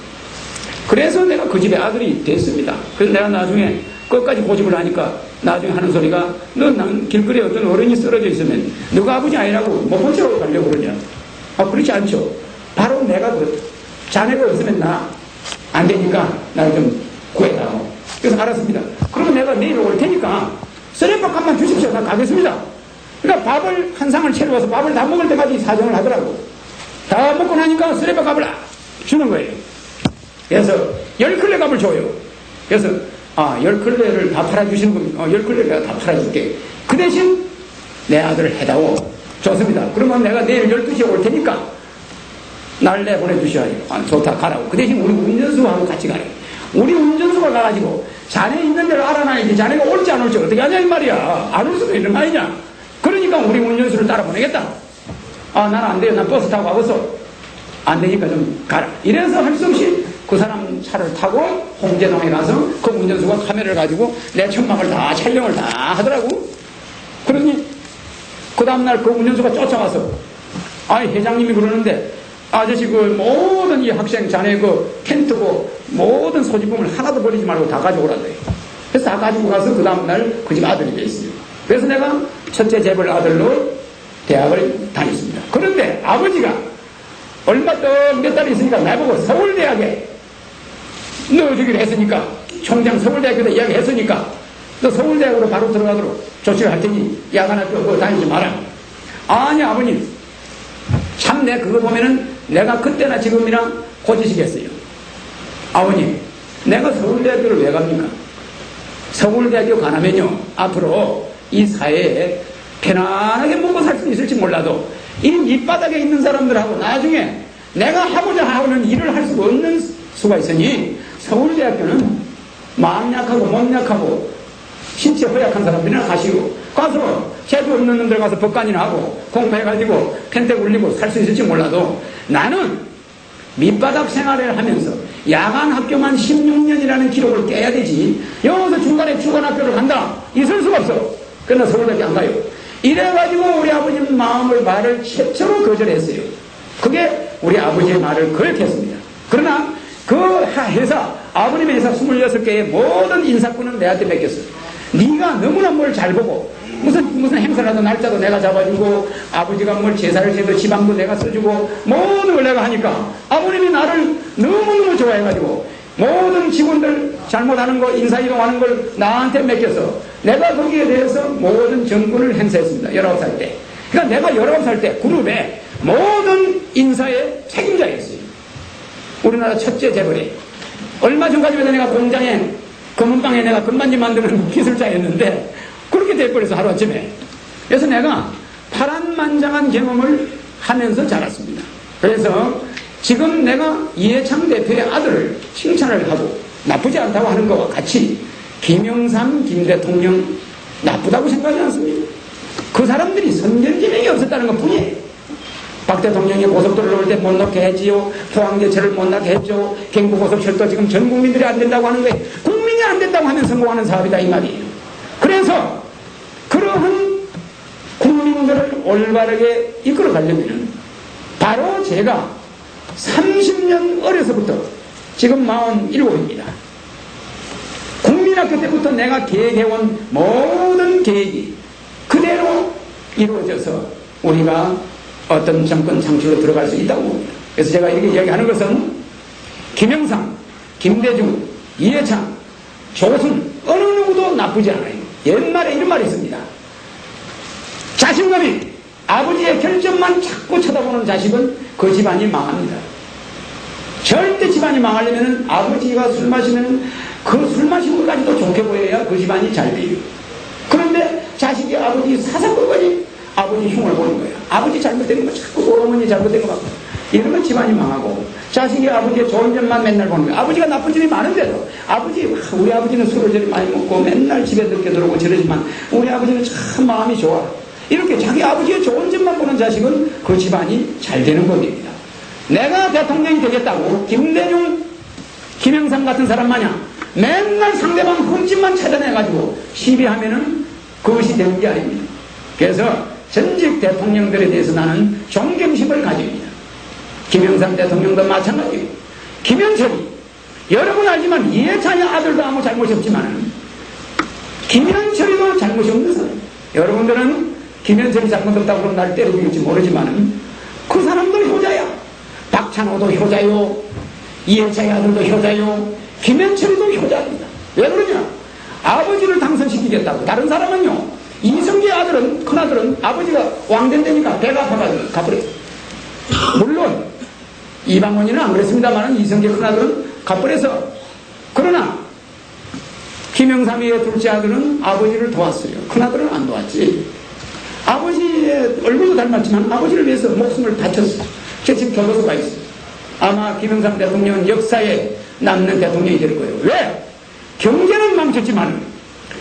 그래서 내가 그 집의 아들이 됐습니다. 그래서 내가 나중에 끝까지 고집을 하니까 나중에 하는 소리가, 너 길거리에 어떤 어른이 쓰러져 있으면 너가 아버지 아니라고 못 본 채로 가려고 그러냐. 그렇지 않죠. 바로 내가 자네가 없으면 나 안 되니까 나를 좀 구해다오. 그래서 알았습니다. 그러면 내가 내일 올 테니까 쓰레밥 값만 주십시오. 나 가겠습니다. 그러니까 밥을 한 상을 채워서 밥을 다 먹을 때까지 사정을 하더라고. 다 먹고 나니까 쓰레밥 값을 주는 거예요. 그래서 10클레 값을 줘요. 그래서 10클레를 다 팔아주시는 겁니다. 10클레를 내가 다 팔아줄게. 그 대신 내 아들을 해다오. 좋습니다. 그러면 내가 내일 12시에 올 테니까 날 내보내주셔야 해요. 좋다, 가라고. 그 대신 우리 운전수하고 같이 가래. 우리 운전수가 가가지고 자네 있는 데를 알아놔야지. 자네가 올지 안 올지 어떻게 하냐 이 말이야. 안 올 수도 있는 거 아니냐. 그러니까 우리 운전수를 따라 보내겠다. 나는 안 돼요. 난 버스 타고 가겠어. 안 되니까 좀 가라. 이래서 할 수 없이 그 사람 차를 타고 홍제동에 가서 그 운전수가 카메라를 가지고 내 천막을 다 촬영을 다 하더라고. 그러니 그 다음날 그 운전수가 쫓아와서 회장님이 그러는데 아저씨 모든 이 학생 자네 텐트고 모든 소지품을 하나도 버리지 말고 다 가져오라대. 그래서 다 가지고 가서 그 다음날 그 집 아들이 돼 있어요. 그래서 내가 첫째 재벌 아들로 대학을 다녔습니다. 그런데 아버지가 얼마 몇 달 있으니까 나보고 서울대학에 넣어주기로 했으니까, 총장 서울대학교도 이야기했으니까 너 서울대학으로 바로 들어가도록 조치를 할 테니 야간학교 다니지 마라. 아니 아버님, 참 내 그거 보면은 내가 그때나 지금이랑 고치시겠어요. 아버님, 내가 서울대학교를 왜 갑니까? 서울대학교 가면요 앞으로 이 사회에 편안하게 먹고 살 수 있을지 몰라도 이 밑바닥에 있는 사람들하고 나중에 내가 하고자 하는 일을 할 수 없는 수가 있으니 서울대학교는 마음 약하고 몸 약하고 신체 허약한 사람들이나 가시고 가서 재주 없는 놈들 가서 법관이나 하고 공부해가지고 펜대 굴리고 살 수 있을지 몰라도 나는 밑바닥 생활을 하면서 야간 학교만 16년이라는 기록을 깨야 되지. 여기서 중간에 주간학교를 간다. 있을 수가 없어. 그러나 서울대학교 안 가요. 이래가지고 우리 아버지는 말을 최초로 거절했어요. 그게 우리 아버지의 말을 거역했습니다. 그러나 그 회사, 아버님의 회사 26개의 모든 인사권은 내한테 맡겼어요. 네가 너무나 뭘 잘 보고 무슨 행사를 하든 날짜도 내가 잡아주고 아버지가 뭘 제사를 해도 지방도 내가 써주고 모든 걸 내가 하니까 아버님이 나를 너무너무 좋아해가지고 모든 직원들 잘못하는 거 인사이동하는 걸 나한테 맡겨서 내가 거기에 대해서 모든 정권을 행사했습니다. 19살 때. 그러니까 내가 19살 때 그룹의 모든 인사의 책임자였어요. 우리나라 첫째 재벌이. 얼마 전까지만 내가 공장에 검은방에 내가 금반지 만드는 기술자였는데 그렇게 돼버려서 하루아침에. 그래서 내가 파란만장한 경험을 하면서 자랐습니다. 그래서 지금 내가 이해창 대표의 아들을 칭찬을 하고 나쁘지 않다고 하는 것과 같이 김영삼 김 대통령 나쁘다고 생각하지 않습니다. 그 사람들이 선전지명이 없었다는 것 뿐이에요. 박 대통령이 고속도로를 올 때 못 넣게 했지요. 포항제철을 못 넣게 했죠. 경부고속철도 지금 전 국민들이 안 된다고 하는 거예요. 국민이 안 된다고 하면 성공하는 사업이다 이 말이에요. 그래서 그러한 국민들을 올바르게 이끌어 가려면 바로 제가 30년 어려서부터 지금 47입니다. 국민학교 때부터 내가 계획해온 모든 계획이 그대로 이루어져서 우리가 어떤 정권 창출로 들어갈 수 있다고 봅니다. 그래서 제가 이렇게 이야기하는 것은 김영삼, 김대중, 이해창, 조순 어느 누구도 나쁘지 않아요. 옛말에 이런 말이 있습니다. 자신감이 아버지의 결정만 자꾸 쳐다보는 자식은 그 집안이 망합니다. 절대 집안이 망하려면 아버지가 술 마시면 그 술 마시는 것까지도 좋게 보여야 그 집안이 잘 돼요. 그런데 자식이 아버지 사사건건이 아버지 흉을 보는 거예요. 아버지 잘못된 거 자꾸 어머니 잘못된 거 같고 이러면 집안이 망하고 자식이 아버지의 좋은 점만 맨날 보는 거예요. 아버지가 나쁜 점이 많은데도 우리 아버지는 술을 저리 많이 먹고 맨날 집에 늦게 들어오고 저러지만 우리 아버지는 참 마음이 좋아. 이렇게 자기 아버지의 좋은 점만 보는 자식은 그 집안이 잘 되는 겁니다. 내가 대통령이 되겠다고 김대중, 김영삼 같은 사람 마냥 맨날 상대방 흠집만 찾아내가지고 시비하면은 그것이 되는 게 아닙니다. 그래서 전직 대통령들에 대해서 나는 존경심을 가집니다. 김영삼 대통령도 마찬가지고, 김현철이, 여러분 알지만 이해찬의 아들도 아무 잘못이 없지만 김현철이도 잘못이 없는 사람. 여러분들은 김현철이 잘못 없다고 그러면 날 때려주겠지 모르지만 그 사람도 효자야. 박찬호도 효자요, 이해찬의 아들도 효자요, 김현철이도 효자입니다. 왜 그러냐? 아버지를 당선시키겠다고. 다른 사람은요, 이성계의 아들은, 큰아들은 아버지가 왕된다니까 배가 아파가지고 가버려. 물론 이방원이는 안 그랬습니다만 이성계 큰아들은 가버려서. 그러나 김영삼이의 둘째 아들은 아버지를 도왔어요. 큰아들은 안 도왔지. 아버지의 얼굴도 닮았지만 아버지를 위해서 목숨을 바쳤어. 지금 교도소가 있어. 아마 김영삼 대통령은 역사에 남는 대통령이 될 거예요. 왜? 경제는 망쳤지만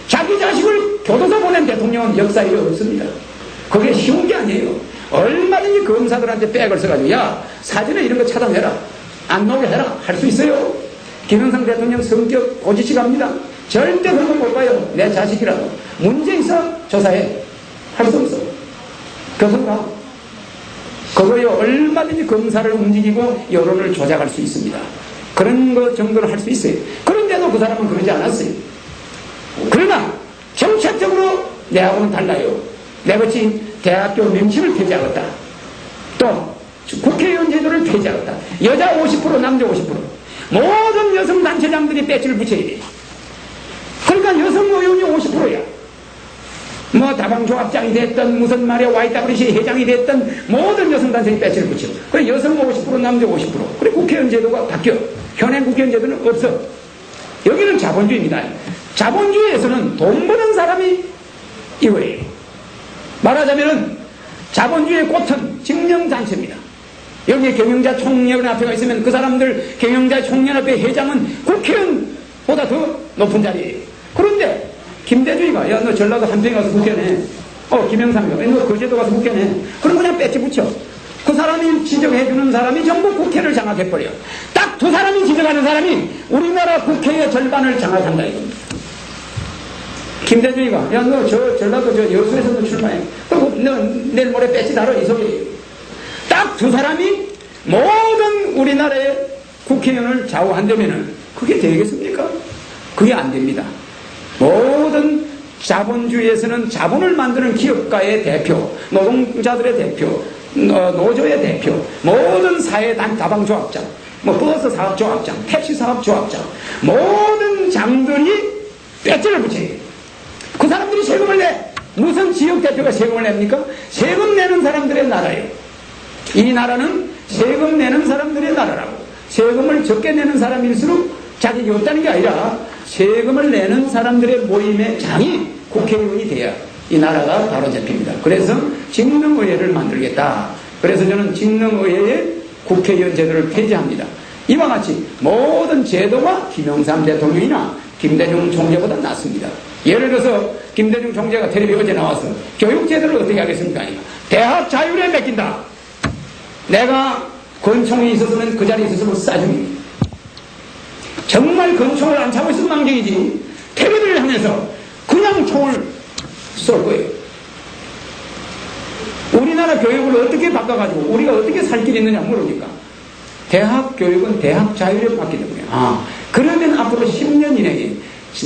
자기 자식을 교도소 보낸 대통령은 역사에 없습니다. 그게 쉬운 게 아니에요. 얼마든지 검사들한테 백을 써가지고 야, 사진에 이런 거 차단해라, 안 나오게 해라 할 수 있어요. 김영삼 대통령 성격 고지식합니다. 절대 그런 거 못 봐요. 내 자식이라도 문제 있어 조사해. 할 수 없어. 교섭가 그거요, 얼마든지 검사를 움직이고 여론을 조작할 수 있습니다. 그런 거 정도는 할 수 있어요. 그런데도 그 사람은 그러지 않았어요. 그러나 정책적으로 내하고는 달라요. 내같이 대학교 명칭을 폐지하겠다, 또 국회의원 제도를 폐지하겠다, 여자 50% 남자 50%, 모든 여성 단체장들이 배지를 붙여야 돼. 그러니까 여성 의원이 50%야. 뭐 다방조합장이 됐든 무슨 말이야 YWC 회장이 됐든 모든 여성단체에 배지를 붙여. 그래 여성 50% 남자 50%. 그래 국회의원 제도가 바뀌어. 현행 국회의원 제도는 없어. 여기는 자본주의입니다. 자본주의에서는 돈 버는 사람이 이거예요. 말하자면은 자본주의의 꽃은 직영단체입니다. 여기에 경영자 총연합회가 있으면 그 사람들 경영자 총연합회 회장은 국회의원보다 더 높은 자리예요. 그런데 김대중이가 야 너 전라도 한평에 가서 국회의원 해. 김영삼이가 너 거제도 가서 국회의원 해. 그럼 그냥 배치 붙여. 그 사람이 지적해주는 사람이 전부 국회를 장악해버려. 딱 두 사람이 지적하는 사람이 우리나라 국회의 절반을 장악한다 이겁니다. 김대중이가 야 너 저 전라도 저 여수에서도 출마해. 그리고 너 내일 모레 배치 달아 이 소리예요. 딱 두 사람이 모든 우리나라의 국회의원을 좌우한다면은 그게 되겠습니까? 그게 안 됩니다. 모든 자본주의에서는 자본을 만드는 기업가의 대표, 노동자들의 대표, 노조의 대표, 모든 사회 다방조합장, 뭐 버스 사업조합장, 택시 사업조합장, 모든 장들이 배지를 붙여요. 그 사람들이 세금을 내. 무슨 지역 대표가 세금을 냅니까? 세금 내는 사람들의 나라예요. 이 나라는 세금 내는 사람들의 나라라고. 세금을 적게 내는 사람일수록 자격이 없다는 게 아니라 세금을 내는 사람들의 모임의 장이 국회의원이 돼야 이 나라가 바로 잡힙니다. 그래서 직능의회를 만들겠다. 그래서 저는 직능의회의 국회의원 제도를 폐지합니다. 이와 같이 모든 제도가 김영삼 대통령이나 김대중 총재보다 낫습니다. 예를 들어서 김대중 총재가 텔레비 어제 나와서 교육제도를 어떻게 하겠습니까? 대학 자율에 맡긴다. 내가 권총이 있었으면 그 자리에 있었으면 쏴줍니다. 정말 권총을 안 차고 있으면 망정이지. 텔레비를 향해서 그냥 총을 쏠 거예요. 우리나라 교육을 어떻게 바꿔가지고 우리가 어떻게 살 길이 있느냐 물으니까 대학 교육은 대학 자율에 맡기는 거예요. 그러면 앞으로 10년 이내에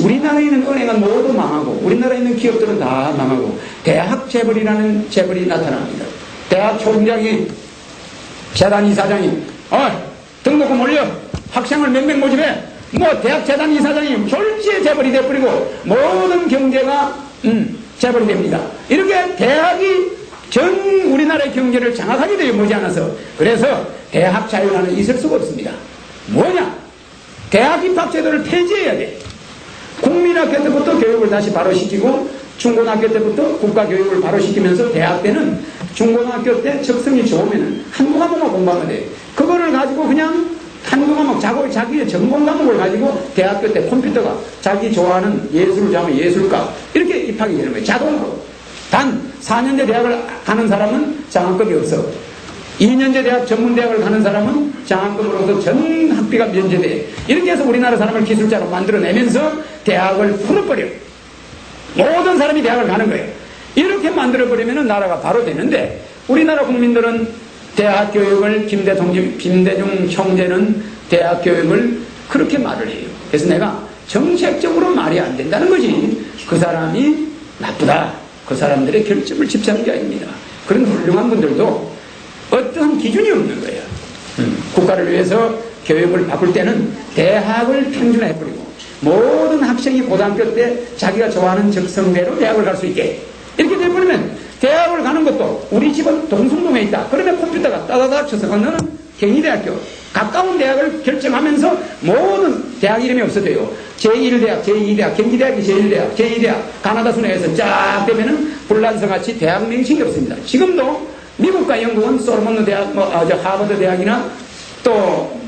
우리나라에 있는 은행은 모두 망하고 우리나라에 있는 기업들은 다 망하고 대학 재벌이라는 재벌이 나타납니다. 대학 총장이 재단 이사장이 등록금 올려 학생을 몇 명 모집해. 뭐 대학 재단 이사장이 졸지에 재벌이 돼버리고 모든 경제가 재벌이 됩니다. 이렇게 대학이 전 우리나라의 경제를 장악하게 되어 머지않아서 그래서 대학 자율화는 있을 수가 없습니다. 뭐냐? 대학 입학 제도를 폐지해야 돼. 국민학교 때부터 교육을 다시 바로 시키고 중고등학교 때부터 국가교육을 바로 시키면서 대학 때는 중고등학교 때 적성이 좋으면 한두 과목만 공부하면 돼. 그거를 가지고 그냥 한두 과목 자기의 전공 과목을 가지고 대학교 때 컴퓨터가 자기 좋아하는 예술을 좋아하면 예술과 이렇게 입학이 되는 거예요. 자동으로. 단 4년제 대학을 가는 사람은 장학금이 없어. 2년제 대학 전문대학을 가는 사람은 장학금으로서 전 학비가 면제돼. 이렇게 해서 우리나라 사람을 기술자로 만들어내면서 대학을 풀어버려. 모든 사람이 대학을 가는 거예요. 이렇게 만들어버리면 나라가 바로 되는데, 우리나라 국민들은 대학 교육을, 김대중 형제는 대학 교육을 그렇게 말을 해요. 그래서 내가 정책적으로 말이 안 된다는 거지, 그 사람이 나쁘다, 그 사람들의 결점을 짚자는 게 아닙니다. 그런 훌륭한 분들도 어떤 기준이 없는 거예요. 국가를 위해서 교육을 바꿀 때는 대학을 평준화해버리고 모든 학생이 고등학교 때 자기가 좋아하는 적성대로 대학을 갈 수 있게 이렇게 돼버리면, 대학을 가는 것도 우리 집은 동숭동에 있다 그러면 컴퓨터가 따다닥 쳐서 너는 경희대학교 가까운 대학을 결정하면서 모든 대학 이름이 없어져요. 제1대학, 제2대학, 경기대학이 제1대학, 제2대학, 가나다 순회에서 쫙 되면은 불란서같이 대학 명칭이 없습니다. 지금도 미국과 영국은 소르몬 대학, 하버드 대학이나 또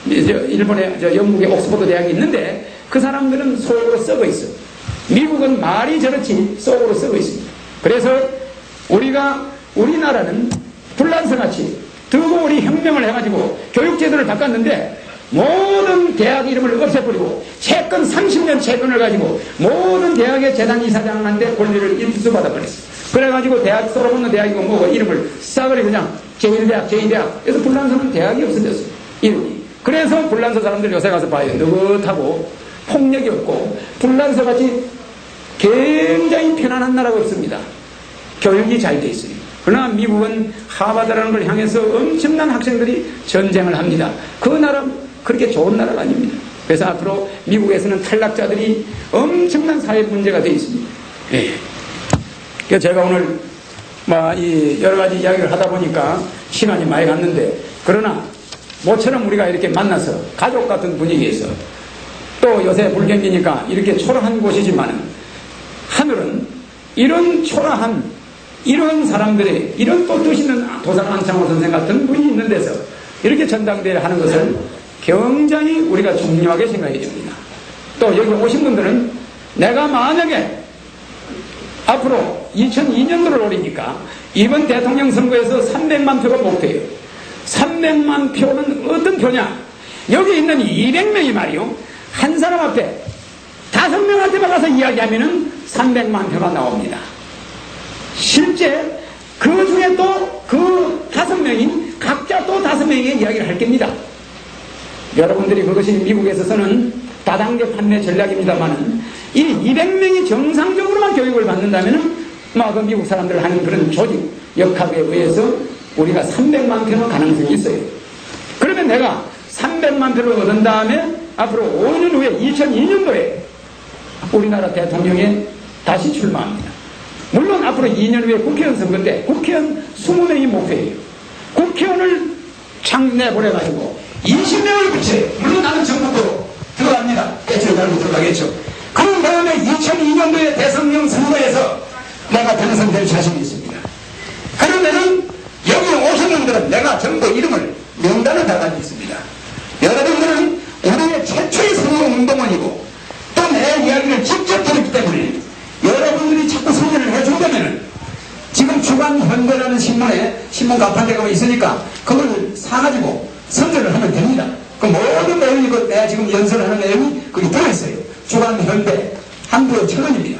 일본의 영국의 옥스퍼드 대학이 있는데, 그 사람들은 속으로 썩어 있어. 미국은 말이 저렇지 속으로 썩어 있습니다. 그래서 우리나라는 불란서같이 드고리 혁명을 해가지고 교육제도를 바꿨는데, 모든 대학 이름을 없애버리고 채권 30년 채권을 가지고 모든 대학의 재단 이사장한테 권리를 인수받아 버렸어. 그래가지고 대학 소로몬 대학이고 뭐고 이름을 싸그리 그냥 제1대학, 제2대학. 그래서 불란서는 대학이 없어졌어, 이름이. 그래서 불란서 사람들 요새 가서 봐요. 느긋하고 폭력이 없고 불란서같이 굉장히 편안한 나라가 없습니다. 교육이 잘 돼 있어요. 그러나 미국은 하버드라는 걸 향해서 엄청난 학생들이 전쟁을 합니다. 그 나라 그렇게 좋은 나라가 아닙니다. 그래서 앞으로 미국에서는 탈락자들이 엄청난 사회 문제가 되어 있습니다. 예. 그래서 제가 오늘 이 여러 가지 이야기를 하다 보니까 시간이 많이 갔는데, 그러나 모처럼 우리가 이렇게 만나서 가족 같은 분위기에서, 또 요새 불경기니까 이렇게 초라한 곳이지만 하늘은 이런 초라한 이런 사람들의 이런 또 뜻 있는 도산 안창호 선생 같은 분이 있는 데서 이렇게 전당대회를 하는 것을 굉장히 우리가 중요하게 생각해야 됩니다. 또 여기 오신 분들은 내가 만약에 앞으로 2002년도를 노리니까 이번 대통령 선거에서 300만 표가 목표예요. 300만 표는 어떤 표냐? 여기 있는 200명이 말이요, 한 사람 앞에 5명한테만 가서 이야기하면은 300만 표가 나옵니다. 실제 그 중에 또 그 5명이 각자 또 5명의 이야기를 할 겁니다. 여러분들이 그것이 미국에 있어서는 다단계 판매 전략입니다만은 이 200명이 정상적으로만 교육을 받는다면은 그 미국 사람들 하는 그런 조직 역학에 의해서 우리가 300만 표는 가능성이 있어요. 그러면 내가 300만 표를 얻은 다음에 앞으로 5년 후에 2002년도에 우리나라 대통령에 다시 출마합니다. 물론 앞으로 2년 후에 국회의원 선거 때 국회의원 20명이 목표예요. 국회의원을 창내보내가지고 20명을 붙여요. 물론 나는 전국으로 들어갑니다. 대체로 달고 들어가겠죠. 그런 다음에 2002년도에 대통령 선거에서 내가 당선될 자신이 있습니다. 그러면은 여기 오신 분들은 내가 전부 이름을 명단을 다 가지고 있습니다. 여러분들은 우리의 최초의 선거운동원이고 또 내 이야기를 직접 들었기 때문에 여러분들이 자꾸 선전을 해준다면은 지금 주간현대라는 신문 가판대가 있으니까 그걸 사가지고 선전을 하면 됩니다. 그 모든 내용이 내가 지금 연설을 하는 내용이 거기 들어있어요. 주간현대 한 부에 1,000원입니다.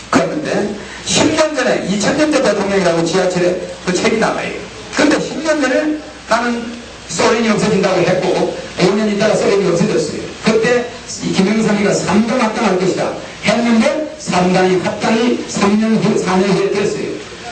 그런데 10년 전에 2000년대 대통령이라고 지하철에 그 책이 나와요. 그런데 10년 전에 나는 소련이 없어진다고 했고 5년 있다가 소련이 없어졌어요. 그때 김영삼이가 3당 합당할 것이다 했는데 3당이 합당이 3년 후 4년 후에 됐어요.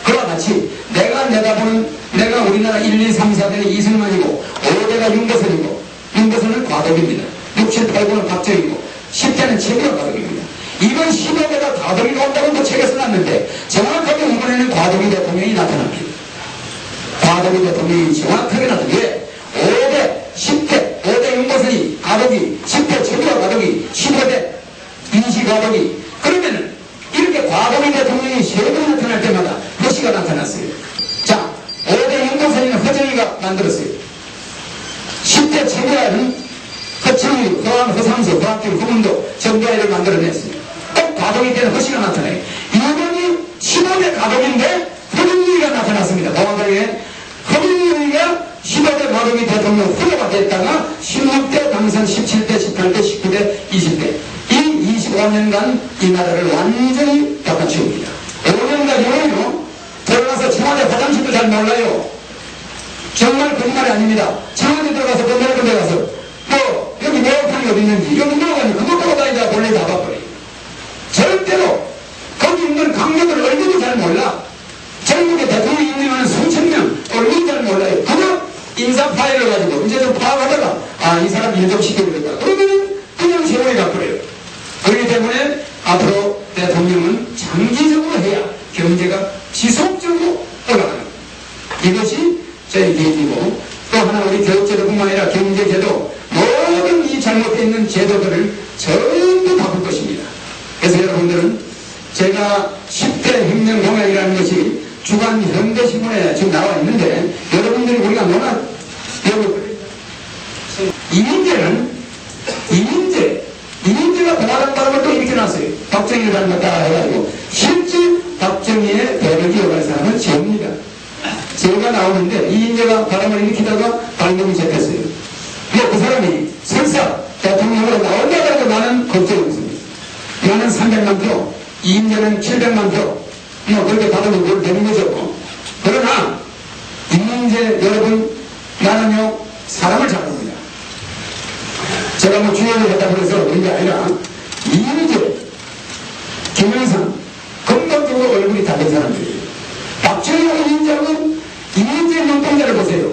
그와 같이 내가 내다보는 내가 우리나라 1, 2, 3, 4대는 이승만이고 5대가 윤대선이고 윤대선은 과도기입니다. 6, 7, 8, 9는 박정희고 10대는 최규하 과도기입니다. 이번 15대가 과도기가 온다고 또 책에 써놨는데 정확하게 이번에는 과도기 대통령이 나타납니다. 과도기 대통령이 정확하게 나타납니다. 왜? 5대, 10대, 5대 윤대선이 과도기, 10대 최규하 과도기, 15대 인시 과도기. 그러면은 이렇게 과도기 대통령이 3번 나타날 때마다 허시가 나타났어요. 자, 5대 윤대선이는 허정희가 만들었어요. 10대 최규하는 허청희, 허암, 허상수, 허학길, 후문도 정대회를 만들어냈어요. 꼭 과도기 때는 허시가 나타나요. 이번이 15대 과도기인데 허정희가 나타났습니다. 동안당에 허정희가 15대 과도기 대통령 후보가 됐다가 16대 당선 17대, 18대, 19대, 20대 이 25 5년간 이 나라를 완전히 바꿔치웁니다. 5년간 영원히요. 들어가서 청와대 화장실도 잘 몰라요. 정말 거짓말이 아닙니다. 청와대 들어가서 건너는 데 가서 뭐 여기 매혹판이 어디 있는지 여기 매혹판이 그거 보고 다니다가 본래 다 봐버려요. 절대로 거기 있는 강력을 얼굴도 잘 몰라. 전국에 대통령이 있는 수천 명 얼굴도 잘 몰라요. 그거 인사 파일을 가지고 이제 좀 파악하다가 아 이 사람 일 좀 시켜주겠다. 그러면 그냥 세월이 가버려요. 그렇기 때문에 앞으로 대통령은 장기적으로 해야 경제가 지속적으로 올라가는 이것이 저희 계획이고 또 하나 우리 교육제도뿐만 아니라 경제제도 모든 이 잘못되어 있는 제도들을 전부 바꿀 것입니다. 그래서 여러분들은 제가 10대 혁명 공약이라는 것이 주간 현대신문에 지금 나와 있는데 여러분들이 우리가 워낙 이민재가 동아란 발음을 또 이렇게 놨어요. 박정희를 닮았다 해가지고 실제 박정희의 배를 이어갈 사람은 제입니다. 제가 나오는데 이인재가 바람을 일으키다가 발목이 잡혔어요. 그 사람이 설사 대통령으로 나온다고 나는 걱정이 없습니다. 나는 300만 표, 이인재는 700만 표, 뭐 그렇게 받으면 뭘 되는 거죠. 그러나 이인재 여러분 나는요 사람을 잘 봅니다. 제가 뭐 주연을 했다고 해서 그런 게 아니라 이인재, 김영삼 건강적으로 얼굴이 다른 사람들이에요. 박정희하고 이인재하고 이민재 눈동자를 보세요.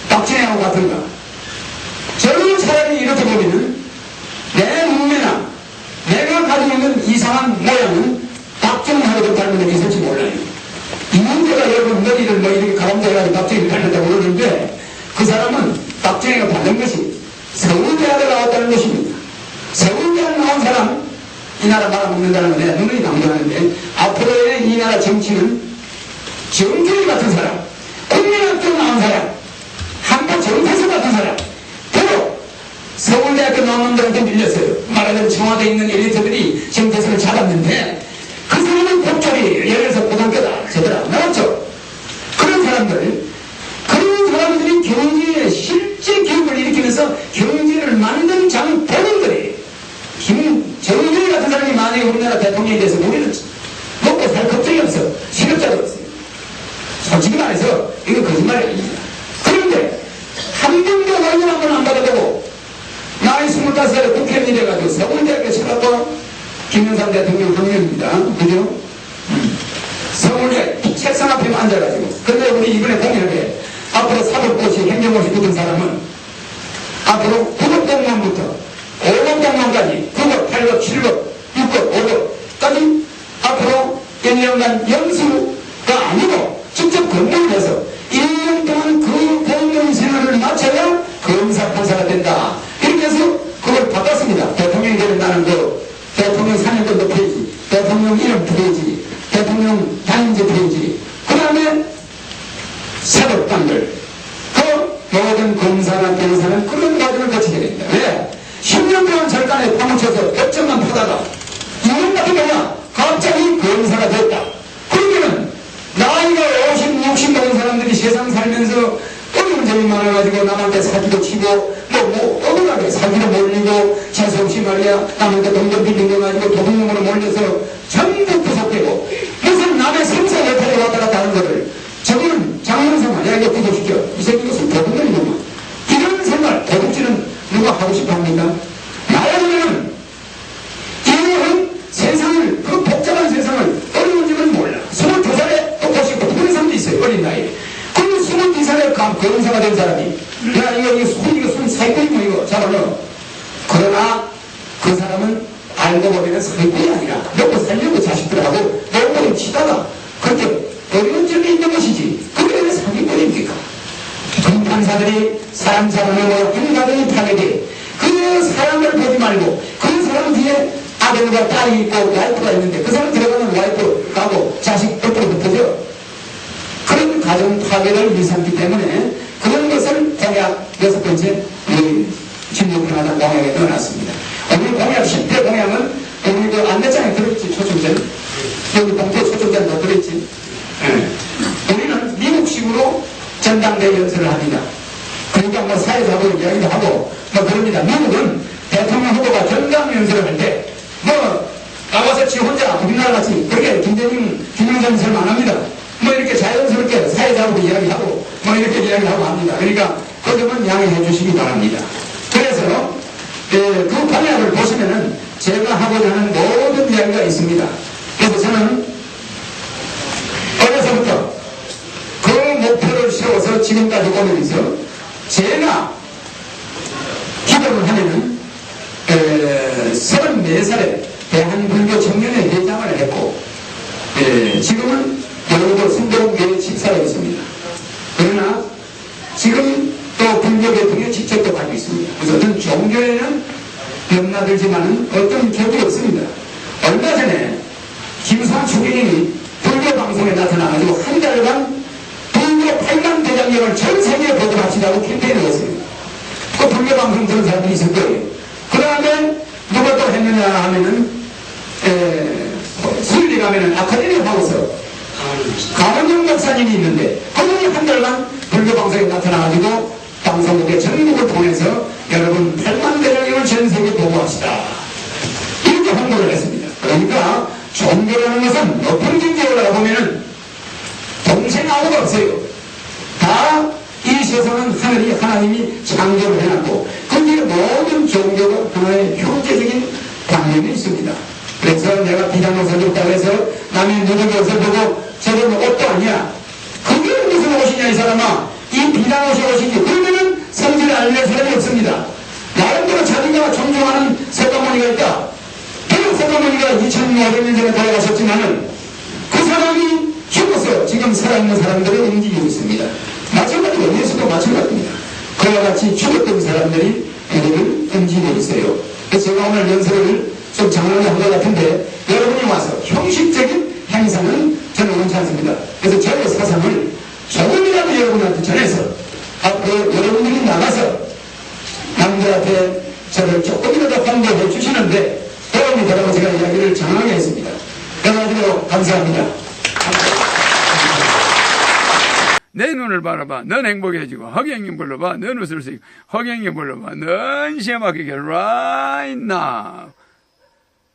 박정희하고 같은가? 저는 차라리 이렇게 보면은 내 눈매나 내가 가지고 있는 이상한 모양은 박정희하고도 닮은 게 있을지 몰라요. 이민재가 여러분 머리를 뭐 이렇게 가람잡아가지고 박정희를 닮았다고 그러는데 그 사람은 박정희가 받은 것이 서울대학을 나왔다는 것입니다. 서울대학 나온 사람 이 나라 말아먹는다는 건 내 눈이 강조하는데 앞으로의 이 나라 정치는 정준이 같은 사람, 국민학교 나온 사람, 한국 정태수 같은 사람, 바로 서울대학교 나온 놈들한테 밀렸어요. 말하자면 청와대에 있는 엘리트들이 정태수를 잡았는데 그 사람은 법조리, 예를 들어서 고등학교다, 제대로 안 나왔죠. 그런 사람들이 경제에 실제 기업을 일으키면서 경제를 만든 장본인들이 김정일 같은 사람이 만약에 우리나라 대통령이 돼서 우리는 먹고 살 걱정이 없어. 실업자도 없어요. 솔직히 말해서 이거 거짓말이 아닙니다. 그런데 한 번도 월급 한 번 안 받아보고 나이 25살에 국회의원이 돼가지고 서울대학교 쳐갖고 김영삼 대통령 학년입니다. 그죠? 서울대 책상 앞에 앉아가지고 근데 우리 이번에 공약에 앞으로 사법고시 행정고시 붙은 사람은 앞으로 9급 공무원부터 5급 공무원까지 9급, 8급, 7급, 6급, 5급까지 앞으로 1년간 연수가 아니고 직접 근무를 해서 1년 동안 그 공무원 생활을 마쳐야 검사, 판사가 된다. 이렇게 해서 그걸 바꿨습니다. 대통령이 되면 나는 그 대통령 사면권도 페이지, 대통령 이름 페이지, 대통령 단임제 페이지, 그 다음에 사법관들, 그 모든 검사나 변호사는 그런 과정을 거치게 됩니다. 왜? 10년 동안 절간에 파묻혀서 법정만 파다가 2년 같은 경우는 갑자기 검사가 됐다. 그러면은 나이가 50, 60 먹은 사람들이 세상 살면서 어려운 점이 많아가지고 남한테 사기도 치고 억울하게 사기도 몰리고 재수없이 말이야 남한테 돈도 빌린 거 가지고 도둑놈으로 몰려서 전부 구속되고 무슨 남의 생사 여태를 왔다 갔다 하는 거를 저기는 장문생활 야 이거 구속시켜 이 새끼 무슨 도둑놈이구만 이런 생활 도둑질은 누가 하고 싶어 합니까? 나라면은 이거는 세상을 그 복잡한 세상을 어려운 점은 몰라 22살에 똑똑하고 그런 사람도 있어요. 어린 나이에 그럼 22살에 검사가 된 사람이 야 이거 손 사기꾼이 뭐 이거 잡아넣어. 그러나 그 사람은 알고 보면 사기꾼이 아니라 먹고 살려고 자식들하고 너무 치다가 그렇게 어려운 점이 있는 것이지 그게 왜 사기꾼입니까? 판사들이 사람 잡아내고 인간이 타격해 그 사람을 보지 말고 그 사람 뒤에 아들과 딸이 있고 와이프가 있는데 그 사람 들어가면 와이프 가고 자식 옆으로 붙어져. 그런 가정 파괴를 일삼기 때문에 그런 것을 공약 6번째 진료분하다 공약에 넣어놨습니다. 우리 공약 10대 공약은 우리 그 안내장에 들어있지 초청장 여기 봉투 초청장 다 들어있지. 우리는 미국식으로 전당대회 연설을 합니다. 그러니까 뭐 사회자하고 이야기도 하고 뭐 그럽니다. 미국은 대통령 후보가 전당 연설을 할 때 뭐 지 혼자 우리나라 같이 그렇게 김영삼 설명 안 합니다. 뭐 이렇게 자연스럽게 사회자하고 이야기하고 뭐 이렇게 이야기하고 합니다. 그러니까 그 점은 양해해 주시기 바랍니다. 그래서 그 공약을 보시면은 제가 하고자 하는 모든 이야기가 있습니다. 그래서 저는 어려서부터 그 목표를 세워서 지금까지 오면서 제가 기도를 하면은 34살에 대한불교 청년회 회장을 했고 지금은 여의도 순도교회 집사에 있습니다. 그러나 지금 또 불교계통의 직책도 가지고 있습니다. 그래서 어떤 종교에는 넘나들지만은 어떤 격이 없습니다. 얼마 전에 김상추 교인이 불교방송에 나타나가지고 한 달간 불교 8만 대장경을 전 세계에 보도합시다고 캠페인을 했어요. 그 불교방송 들은 사람들이 있을 거예요. 그 다음에 누가 또 했느냐 하면은 수일리 가면은 아카데미 하우스 강원영 목사님이 있는데 그분이 한 달간 불교방송에 나타나가지고 방송국의 전국을 통해서 여러분 8만 대장경을 전 세계에 보도합시다 이렇게 홍보를 했습니다. 그러니까 종교라는 것은 높은境界에 올라가보면은 동생 아무도 없어요. 다 이 세상은 하나님이 창조를 해놨고 거기에 모든 종교가 하나의 효과적인 관념이 있습니다. 그래서 내가 비단 옷을 입다고 해서 남의 누더기 옷을 보고 저런 옷도 아니야. 그게 무슨 옷이냐 이 사람아. 이 비단 옷이 옷이지. 그러면은 성질을 알릴 사람이 없습니다. 나름대로 자기가 존중하는 석가모니가 있다. 그 석가모니가 2500년 전에 돌아가셨지만은 그 사람이 죽어서 지금 살아있는 사람들을 움직이고 있습니다. 마찬가지로 예수도 마찬가지입니다. 그와 같이 죽었던 사람들이 우리를 움직이고 있어요. 그래서 제가 오늘 연설을 좀 장황하게 한 것 같은데 여러분이 와서 형식적인 행사는 저는 원치 않습니다. 그래서 저의 사상을 조금이라도 여러분한테 전해서 앞으로 여러분들이 나가서 남들한테 저를 조금이라도 반대해 주시는데 도움이 되라고 제가 이야기를 장황하게 했습니다. 여러분들 감사합니다. 내 눈을 바라봐. 넌 행복해지고 허경영 불러봐. 넌 웃을 수 있고 허경영 불러봐. 넌 시험하게 right now.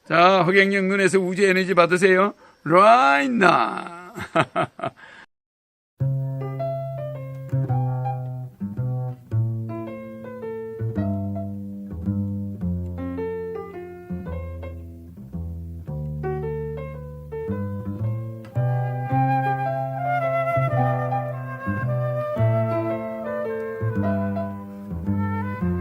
자, 허경영 눈에서 우주 에너지 받으세요. right now.